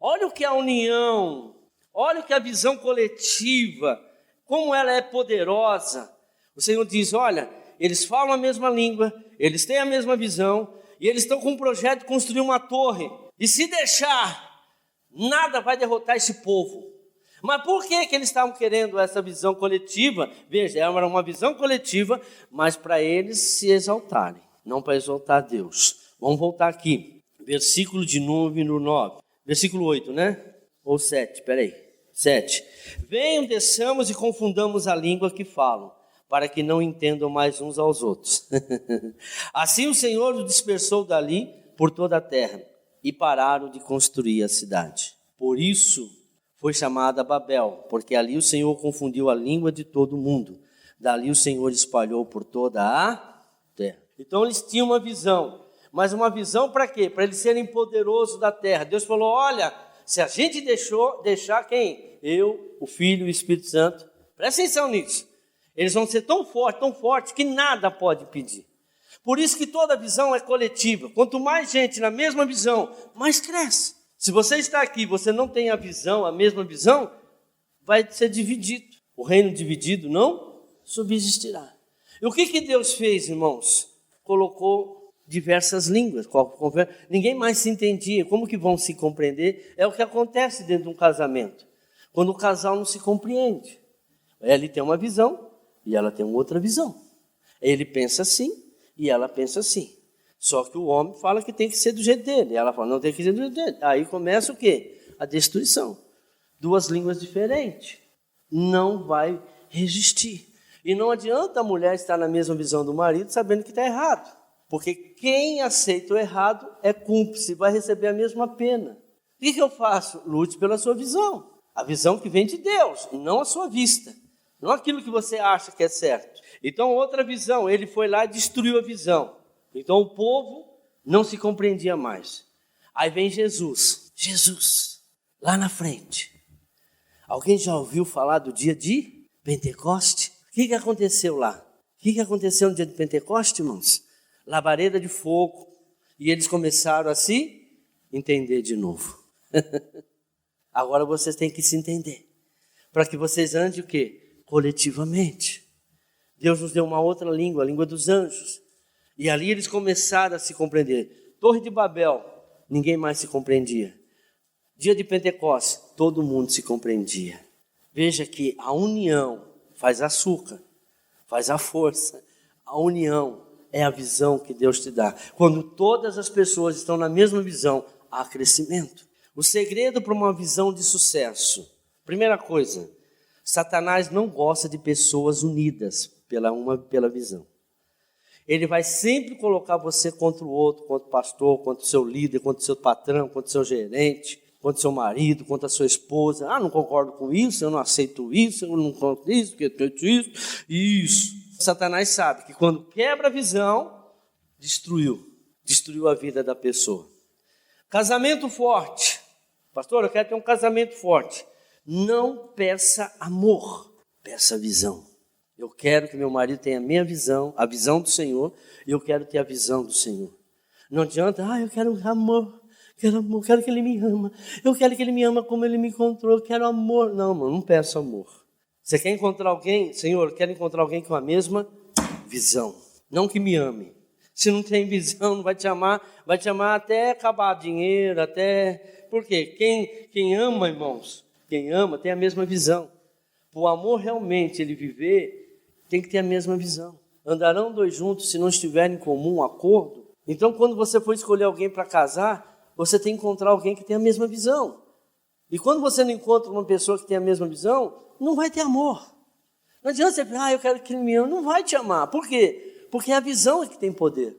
Olha o que é a união, olha o que é a visão coletiva, como ela é poderosa. O Senhor diz, olha, eles falam a mesma língua, eles têm a mesma visão, e eles estão com um projeto de construir uma torre. E se deixar, nada vai derrotar esse povo. Mas por que eles estavam querendo essa visão coletiva? Veja, era uma visão coletiva, mas para eles se exaltarem, não para exaltar Deus. Vamos voltar aqui. Versículo de número 9. Versículo 8, né? Ou 7, peraí. 7. Venham, desçamos e confundamos a língua que falam, para que não entendam mais uns aos outros. Assim o Senhor os dispersou dali por toda a terra, e pararam de construir a cidade. Por isso foi chamada Babel, porque ali o Senhor confundiu a língua de todo mundo. Dali o Senhor espalhou por toda a terra. Então eles tinham uma visão. Mas uma visão para quê? Para eles serem poderosos da terra. Deus falou, olha, se a gente deixar quem? Eu, o Filho e o Espírito Santo. Presta atenção nisso. Eles vão ser tão fortes, que nada pode impedir. Por isso que toda visão é coletiva. Quanto mais gente na mesma visão, mais cresce. Se você está aqui, você não tem a visão, a mesma visão, vai ser dividido. O reino dividido não subsistirá. E o que Deus fez, irmãos? Colocou diversas línguas, ninguém mais se entendia, como que vão se compreender? É o que acontece dentro de um casamento, quando o casal não se compreende. Ele tem uma visão e ela tem outra visão. Ele pensa assim e ela pensa assim. Só que o homem fala que tem que ser do jeito dele, e ela fala, não tem que ser do jeito dele. Aí começa o quê? A destruição. Duas línguas diferentes. Não vai resistir. E não adianta a mulher estar na mesma visão do marido sabendo que está errado. Porque quem aceita o errado é cúmplice, vai receber a mesma pena. O que eu faço? Lute pela sua visão. A visão que vem de Deus, não a sua vista. Não aquilo que você acha que é certo. Então, outra visão, ele foi lá e destruiu a visão. Então, o povo não se compreendia mais. Aí vem Jesus, lá na frente. Alguém já ouviu falar do dia de Pentecoste? O que aconteceu lá? O que aconteceu no dia de Pentecoste, irmãos? Labareda de fogo, e eles começaram a se entender de novo. Agora vocês têm que se entender, para que vocês andem o quê? Coletivamente. Deus nos deu uma outra língua, a língua dos anjos, e ali eles começaram a se compreender. Torre de Babel, ninguém mais se compreendia. Dia de Pentecostes, todo mundo se compreendia. Veja que a união faz açúcar, faz a força. A união é a visão que Deus te dá. Quando todas as pessoas estão na mesma visão, há crescimento. O segredo para uma visão de sucesso. Primeira coisa, Satanás não gosta de pessoas unidas pela visão. Ele vai sempre colocar você contra o outro, contra o pastor, contra o seu líder, contra o seu patrão, contra o seu gerente, contra o seu marido, contra a sua esposa. Não concordo com isso, eu não aceito isso, eu não concordo com isso, porque eu tenho isso. Satanás sabe que quando quebra a visão, destruiu a vida da pessoa. Casamento forte. Pastor, eu quero ter um casamento forte. Não peça amor, peça visão. Eu quero que meu marido tenha a minha visão, a visão do Senhor, e eu quero ter a visão do Senhor. Não adianta, eu quero amor, quero que Ele me ama, eu quero que Ele me ama como Ele me encontrou, eu quero amor. Não, mano, não peço amor. Você quer encontrar alguém? Senhor, eu quero encontrar alguém com a mesma visão, não que me ame. Se não tem visão, não vai te amar até acabar dinheiro, até... Por quê? Quem ama, irmãos, quem ama tem a mesma visão. O amor realmente, ele viver... tem que ter a mesma visão. Andarão dois juntos se não estiverem em comum acordo? Então, quando você for escolher alguém para casar, você tem que encontrar alguém que tem a mesma visão. E quando você não encontra uma pessoa que tem a mesma visão, não vai ter amor. Não adianta você falar, eu quero que ele me ame. Não vai te amar. Por quê? Porque a visão é que tem poder.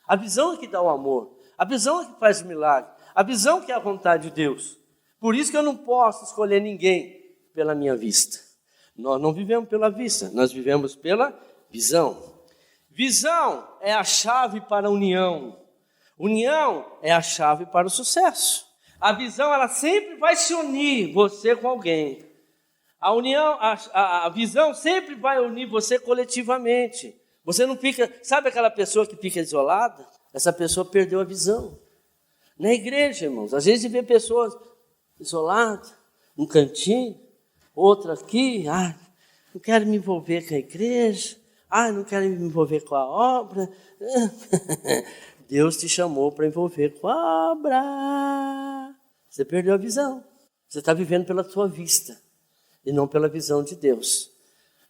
A visão é que dá o amor. A visão é que faz o milagre. A visão que é a vontade de Deus. Por isso que eu não posso escolher ninguém pela minha vista. Nós não vivemos pela vista, nós vivemos pela visão. Visão é a chave para a união. União é a chave para o sucesso. A visão, ela sempre vai se unir você com alguém. A visão sempre vai unir você coletivamente. Você não fica, sabe aquela pessoa que fica isolada? Essa pessoa perdeu a visão. Na igreja, irmãos, às vezes vê pessoas isoladas, num cantinho, outra aqui, não quero me envolver com a igreja, não quero me envolver com a obra. Deus te chamou para envolver com a obra. Você perdeu a visão. Você está vivendo pela sua vista e não pela visão de Deus.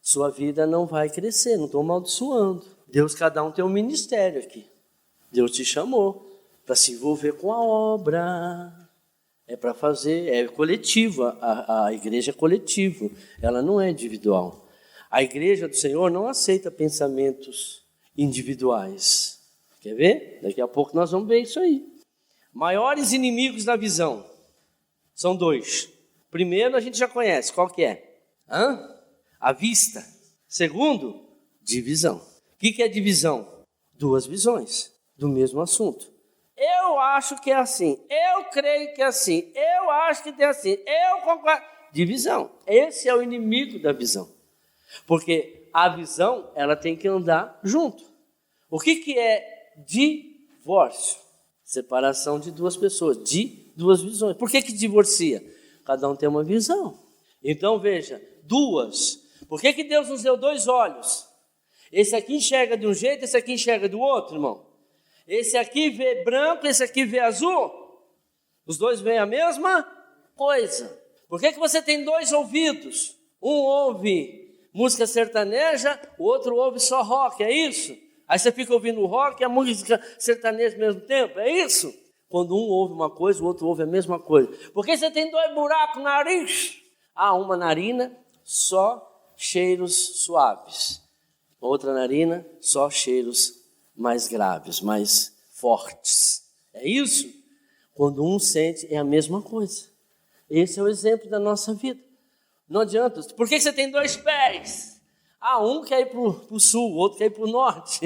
Sua vida não vai crescer, não estou amaldiçoando. Deus, cada um tem um ministério aqui. Deus te chamou para se envolver com a obra. É para fazer, é coletiva, a igreja é coletiva, ela não é individual. A igreja do Senhor não aceita pensamentos individuais. Quer ver? Daqui a pouco nós vamos ver isso aí. Maiores inimigos da visão são dois. Primeiro a gente já conhece, qual que é? A vista. Segundo, divisão. O que é divisão? Duas visões do mesmo assunto. Eu acho que é assim, eu creio que é assim, eu acho que é assim, eu concordo. Divisão. Esse é o inimigo da visão. Porque a visão, ela tem que andar junto. O que é divórcio? Separação de duas pessoas, de duas visões. Por que divorcia? Cada um tem uma visão. Então veja, duas. Por que Deus nos deu dois olhos? Esse aqui enxerga de um jeito, esse aqui enxerga do outro, irmão. Esse aqui vê branco, esse aqui vê azul. Os dois veem a mesma coisa. Por que você tem dois ouvidos? Um ouve música sertaneja, o outro ouve só rock, é isso? Aí você fica ouvindo rock e a música sertaneja ao mesmo tempo, é isso? Quando um ouve uma coisa, o outro ouve a mesma coisa. Por que você tem dois buracos no nariz? Uma narina, só cheiros suaves. Outra narina, só cheiros mais graves, mais fortes. É isso? Quando um sente, é a mesma coisa. Esse é o exemplo da nossa vida. Não adianta. Por que você tem dois pés? Um quer ir para o sul, o outro quer ir para o norte.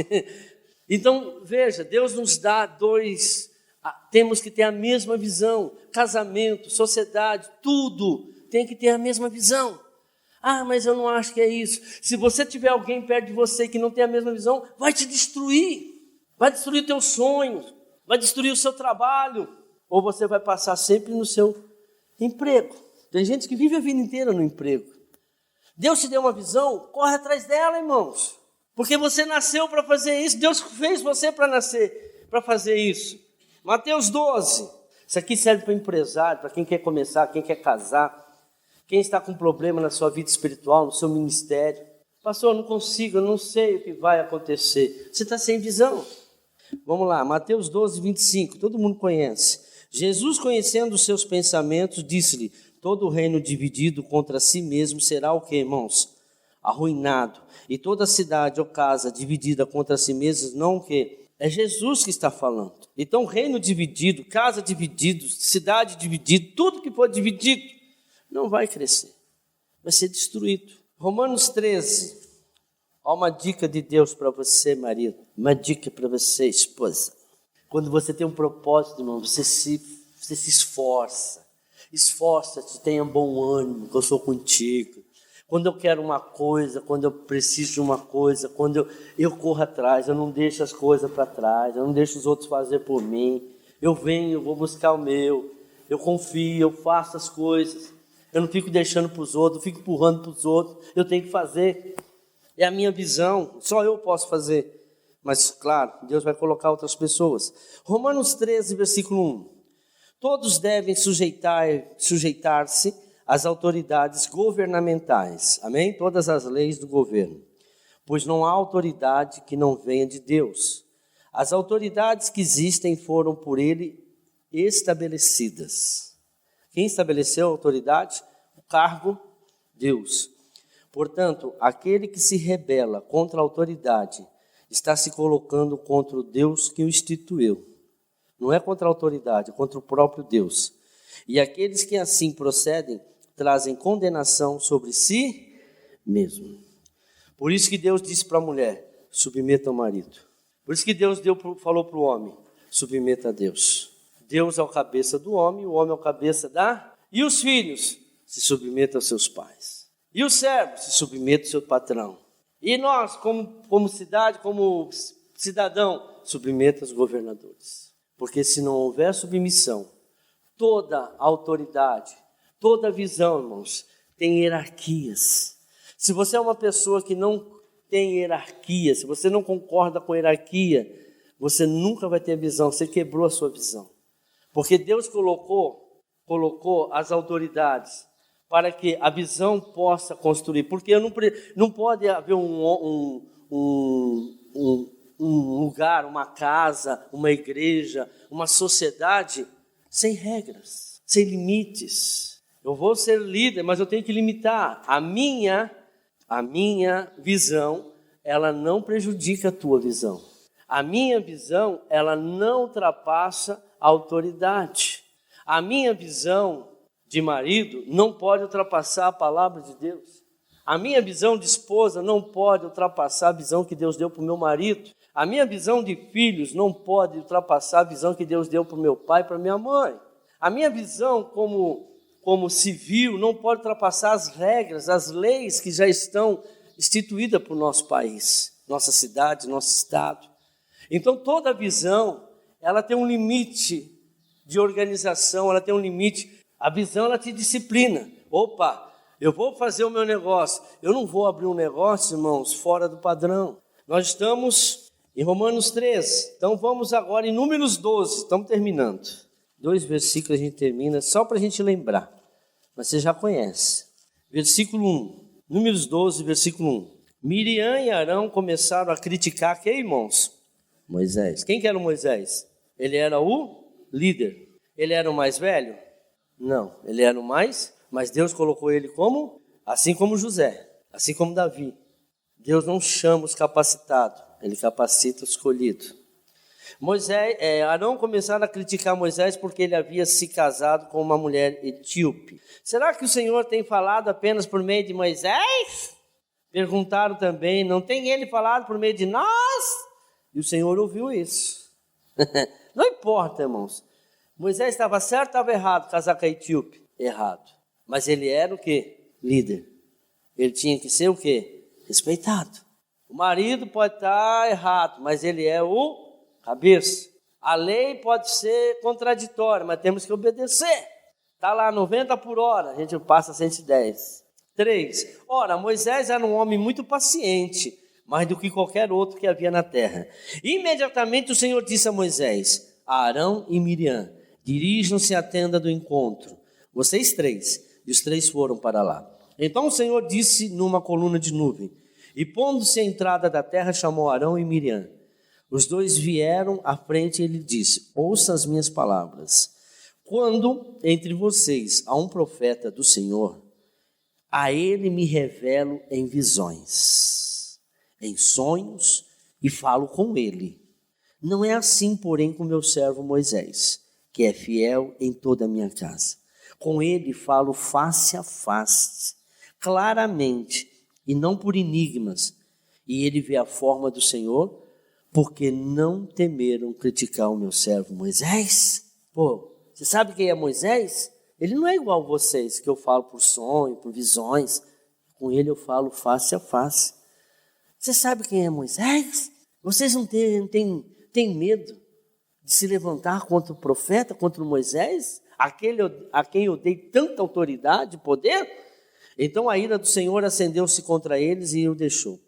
Então, veja, Deus nos dá dois. Temos que ter a mesma visão. Casamento, sociedade, tudo tem que ter a mesma visão. Mas eu não acho que é isso. Se você tiver alguém perto de você que não tem a mesma visão, vai te destruir. Vai destruir os teus sonhos. Vai destruir o seu trabalho. Ou você vai passar sempre no seu emprego. Tem gente que vive a vida inteira no emprego. Deus te deu uma visão, corre atrás dela, irmãos. Porque você nasceu para fazer isso. Deus fez você para nascer, para fazer isso. Mateus 12. Isso aqui serve para empresário, para quem quer começar, quem quer casar. Quem está com problema na sua vida espiritual, no seu ministério. Pastor, eu não consigo, eu não sei o que vai acontecer. Você está sem visão. Vamos lá, Mateus 12, 25, todo mundo conhece. Jesus, conhecendo os seus pensamentos, disse-lhe: todo reino dividido contra si mesmo será o que, irmãos? Arruinado. E toda cidade ou casa dividida contra si mesma, não o que? É Jesus que está falando. Então, reino dividido, casa dividida, cidade dividida, tudo que for dividido, não vai crescer. Vai ser destruído. Romanos 13. Olha uma dica de Deus para você, marido. Uma dica para você, esposa. Quando você tem um propósito, irmão, você se esforça. Esforça-te, tenha bom ânimo, que eu sou contigo. Quando eu quero uma coisa, quando eu preciso de uma coisa, quando eu corro atrás, eu não deixo as coisas para trás, eu não deixo os outros fazer por mim. Eu venho, eu vou buscar o meu, eu confio, eu faço as coisas. Eu não fico deixando para os outros, eu fico empurrando para os outros. Eu tenho que fazer. É a minha visão, só eu posso fazer. Mas, claro, Deus vai colocar outras pessoas. Romanos 13, versículo 1. Todos devem sujeitar-se às autoridades governamentais. Amém? Todas as leis do governo. Pois não há autoridade que não venha de Deus. As autoridades que existem foram por ele estabelecidas. Quem estabeleceu a autoridade? O cargo, Deus. Portanto, aquele que se rebela contra a autoridade está se colocando contra o Deus que o instituiu. Não é contra a autoridade, é contra o próprio Deus. E aqueles que assim procedem trazem condenação sobre si mesmo. Por isso que Deus disse para a mulher: submeta ao marido. Por isso que Deus falou para o homem: submeta a Deus. Deus é o cabeça do homem, o homem é o cabeça da... E os filhos? Se submetam aos seus pais. E o servo? Se submeta ao seu patrão. E nós, como cidade, como cidadão, submeta aos governadores. Porque se não houver submissão, toda autoridade, toda visão, irmãos, tem hierarquias. Se você é uma pessoa que não tem hierarquia, se você não concorda com a hierarquia, você nunca vai ter visão, você quebrou a sua visão. Porque Deus colocou as autoridades para que a visão possa construir. Porque não pode haver um lugar, uma casa, uma igreja, uma sociedade sem regras, sem limites. Eu vou ser líder, mas eu tenho que limitar. A minha visão, ela não prejudica a tua visão. A minha visão, ela não ultrapassa a autoridade. A minha visão de marido não pode ultrapassar a palavra de Deus. A minha visão de esposa não pode ultrapassar a visão que Deus deu para o meu marido. A minha visão de filhos não pode ultrapassar a visão que Deus deu para o meu pai e para a minha mãe. A minha visão como civil não pode ultrapassar as regras, as leis que já estão instituídas para o nosso país, nossa cidade, nosso estado. Então toda visão, ela tem um limite de organização, ela tem um limite. A visão, ela te disciplina. Opa, eu vou fazer o meu negócio. Eu não vou abrir um negócio, irmãos, fora do padrão. Nós estamos em Romanos 13. Então vamos agora em Números 12. Estamos terminando. 2 versículos a gente termina, só para a gente lembrar. Mas você já conhece. Versículo 1. Números 12, versículo 1. Miriam e Arão começaram a criticar quem, irmãos? Moisés. Quem que era o Moisés? Ele era o líder. Ele era o mais velho? Não, ele era o mais, mas Deus colocou ele como, assim como José, assim como Davi. Deus não chama os capacitados, ele capacita o escolhido. Arão começaram a criticar Moisés porque ele havia se casado com uma mulher etíope. Será que o Senhor tem falado apenas por meio de Moisés? Perguntaram também, não tem ele falado por meio de nós? E o Senhor ouviu isso. Não importa, irmãos. Moisés estava certo ou estava errado casar com a etíope? Errado. Mas ele era o quê? Líder. Ele tinha que ser o quê? Respeitado. O marido pode estar errado, mas ele é o cabeça. A lei pode ser contraditória, mas temos que obedecer. Está lá 90 por hora, a gente passa 110. 3. Ora, Moisés era um homem muito paciente, mais do que qualquer outro que havia na terra. Imediatamente o Senhor disse a Moisés, a Arão e Miriam: dirijam-se à tenda do encontro. Vocês 3, E os 3 foram para lá. Então o Senhor disse numa coluna de nuvem, e pondo-se à entrada da terra, chamou Arão e Miriam. Os 2 vieram à frente e ele disse, ouça as minhas palavras. Quando entre vocês há um profeta do Senhor, a ele me revelo em visões, em sonhos, e falo com ele. Não é assim, porém, com meu servo Moisés, que é fiel em toda a minha casa. Com ele falo face a face, claramente, e não por enigmas. E ele vê a forma do Senhor, porque não temeram criticar o meu servo Moisés. Você sabe quem é Moisés? Ele não é igual a vocês, que eu falo por sonho, por visões. Com ele eu falo face a face. Você sabe quem é Moisés? Vocês não têm medo de se levantar contra o profeta, contra o Moisés? Aquele a quem eu dei tanta autoridade e poder? Então a ira do Senhor acendeu-se contra eles e o deixou.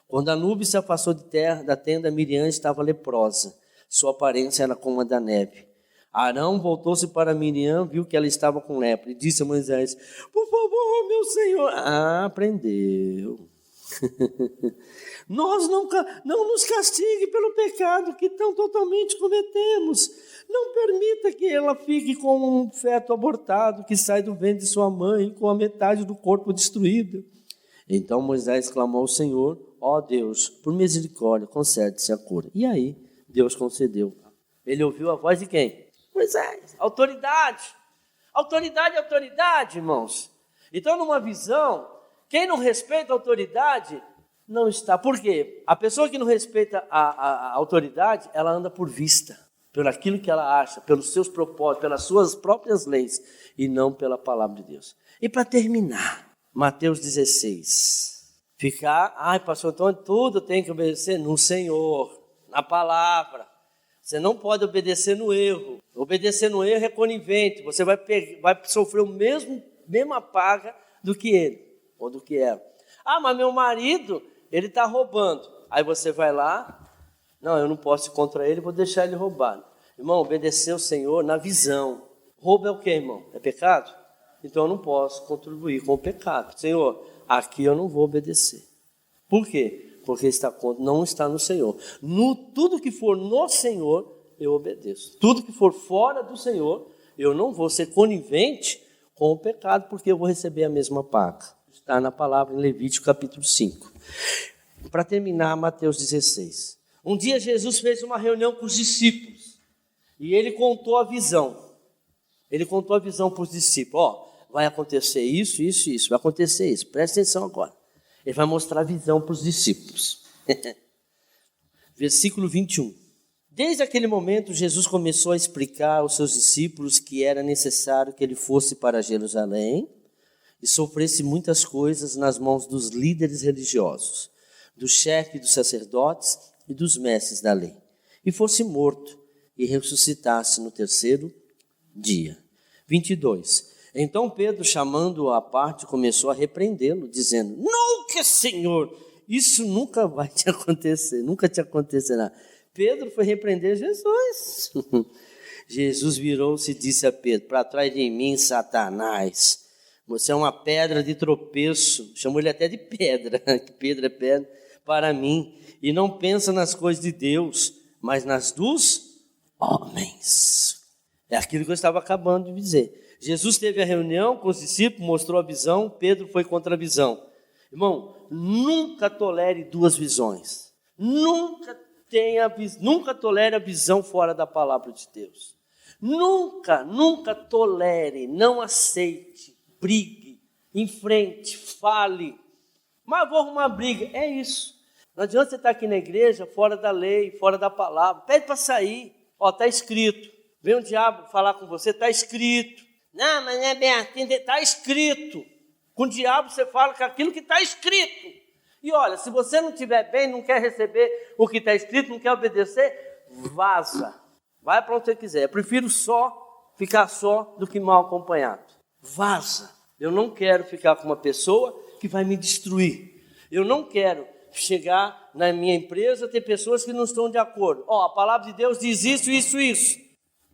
Quando a nuvem se afastou da tenda, Miriam estava leprosa. Sua aparência era como a da neve. Arão voltou-se para Miriam, viu que ela estava com lepra e disse a Moisés, por favor, meu senhor. Aprendeu. Não nos castigue pelo pecado que tão totalmente cometemos. Não permita que ela fique como um feto abortado que sai do ventre de sua mãe com a metade do corpo destruído. Então Moisés clamou ao Senhor, ó Deus, por misericórdia, concede-se a cura. E aí Deus concedeu. Ele ouviu a voz de quem? Moisés. Autoridade, irmãos. Então numa visão, quem não respeita a autoridade não está. Por quê? A pessoa que não respeita a autoridade, ela anda por vista, por aquilo que ela acha, pelos seus propósitos, pelas suas próprias leis, e não pela palavra de Deus. E para terminar, Mateus 16. Pastor, então tudo tem que obedecer no Senhor, na palavra. Você não pode obedecer no erro. Obedecer no erro é conivente. Você vai sofrer mesma paga do que ele, ou do que ela. Mas meu marido, ele está roubando. Aí você vai lá, não, eu não posso ir contra ele, vou deixar ele roubar. Irmão, obedecer ao Senhor na visão. Roubo é o quê, irmão? É pecado? Então eu não posso contribuir com o pecado. Senhor, aqui eu não vou obedecer. Por quê? Porque não está no Senhor. Tudo que for no Senhor, eu obedeço. Tudo que for fora do Senhor, eu não vou ser conivente com o pecado, porque eu vou receber a mesma paga. Está na palavra em Levítico capítulo 5. Para terminar, Mateus 16. Um dia Jesus fez uma reunião com os discípulos. E ele contou a visão. Ele contou a visão para os discípulos. Vai acontecer isso, isso, isso. Vai acontecer isso. Presta atenção agora. Ele vai mostrar a visão para os discípulos. Versículo 21. Desde aquele momento, Jesus começou a explicar aos seus discípulos que era necessário que ele fosse para Jerusalém e sofresse muitas coisas nas mãos dos líderes religiosos, do chefe dos sacerdotes e dos mestres da lei, e fosse morto e ressuscitasse no 3º dia. 22. Então Pedro, chamando-o à parte, começou a repreendê-lo, dizendo, nunca, Senhor, isso nunca vai te acontecer, nunca te acontecerá. Pedro foi repreender Jesus. Jesus virou-se e disse a Pedro, para trás de mim, Satanás, você é uma pedra de tropeço, chamou ele até de pedra, que Pedro é pedra, para mim, e não pensa nas coisas de Deus, mas nas dos homens. É aquilo que eu estava acabando de dizer. Jesus teve a reunião com os discípulos, mostrou a visão, Pedro foi contra a visão. Irmão, nunca tolere duas visões. Nunca tolere a visão fora da palavra de Deus. Nunca tolere, não aceite, brigue, enfrente, fale. Mas vou arrumar briga, é isso. Não adianta você estar aqui na igreja, fora da lei, fora da palavra. Pede para sair, está escrito. Vem o diabo falar com você, está escrito. Não, mas não é bem assim, está escrito. Com o diabo você fala com aquilo que está escrito. E olha, se você não estiver bem, não quer receber o que está escrito, não quer obedecer, vaza. Vai para onde você quiser. Eu prefiro ficar só do que mal acompanhado. Vaza. Eu não quero ficar com uma pessoa que vai me destruir. Eu não quero chegar na minha empresa, ter pessoas que não estão de acordo. A palavra de Deus diz isso, isso, isso.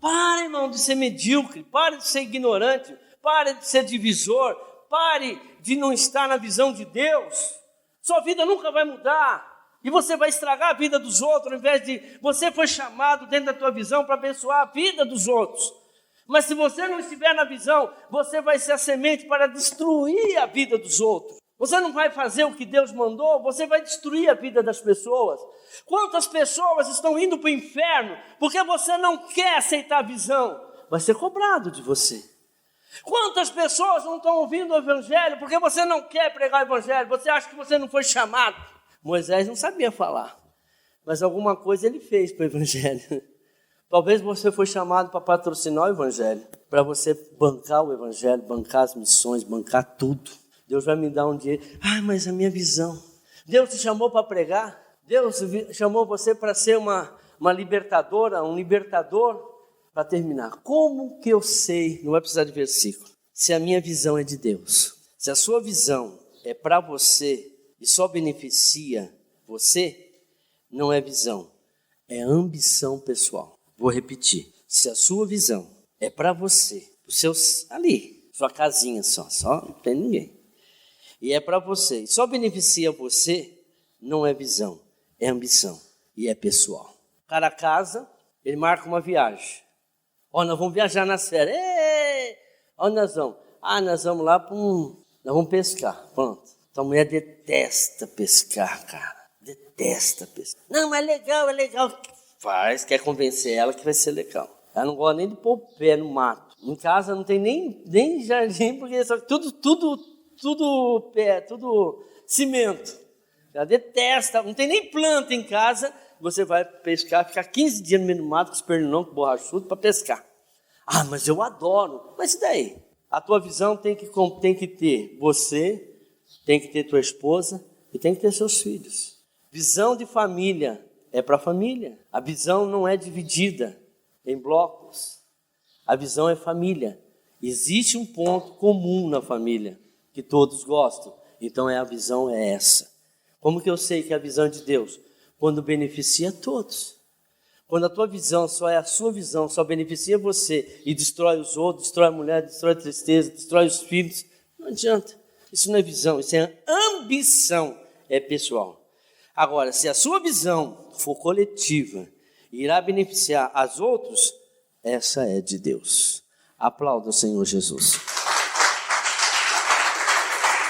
Para, irmão, de ser medíocre, para de ser ignorante, pare de ser divisor, pare de não estar na visão de Deus. Sua vida nunca vai mudar. E você vai estragar a vida dos outros, ao invés de... Você foi chamado dentro da tua visão para abençoar a vida dos outros. Mas se você não estiver na visão, você vai ser a semente para destruir a vida dos outros. Você não vai fazer o que Deus mandou, você vai destruir a vida das pessoas. Quantas pessoas estão indo para o inferno porque você não quer aceitar a visão? Vai ser cobrado de você. Quantas pessoas não estão ouvindo o evangelho porque você não quer pregar o evangelho? Você acha que você não foi chamado? Moisés não sabia falar, mas alguma coisa ele fez para o evangelho. Talvez você foi chamado para patrocinar o evangelho, para você bancar o evangelho, bancar as missões, bancar tudo. Deus vai me dar um dinheiro. Mas a minha visão. Deus te chamou para pregar? Deus chamou você para ser uma libertadora, um libertador? Para terminar, como que eu sei, não vai precisar de versículo, se a minha visão é de Deus? Se a sua visão é para você e só beneficia você, não é visão, é ambição pessoal. Vou repetir, se a sua visão é para você, os seus ali, sua casinha só não tem ninguém, e é para você, e só beneficia você, não é visão, é ambição e é pessoal. O cara casa, ele marca uma viagem. Nós vamos viajar nas férias. Onde nós vamos? Nós vamos lá nós vamos pescar. Pronto. Então a mulher detesta pescar, cara. Detesta pescar. Não, mas é legal. Quer convencer ela que vai ser legal. Ela não gosta nem de pôr o pé no mato. Em casa não tem nem jardim, porque só tudo pé, tudo cimento. Ela detesta, não tem nem planta em casa. Você vai pescar, ficar 15 dias no meio do mato com os pernilongos borrachudos para pescar. Mas eu adoro. Mas e daí? A tua visão tem que ter você, tem que ter tua esposa e tem que ter seus filhos. Visão de família é para a família. A visão não é dividida em blocos. A visão é família. Existe um ponto comum na família que todos gostam. Então a visão é essa. Como que eu sei que é a visão de Deus? Quando beneficia todos. Quando a tua visão só é a sua visão, só beneficia você e destrói os outros, destrói a mulher, destrói a tristeza, destrói os filhos, não adianta. Isso não é visão, isso é ambição, é pessoal. Agora, se a sua visão for coletiva e irá beneficiar as outros, essa é de Deus. Aplauda o Senhor Jesus.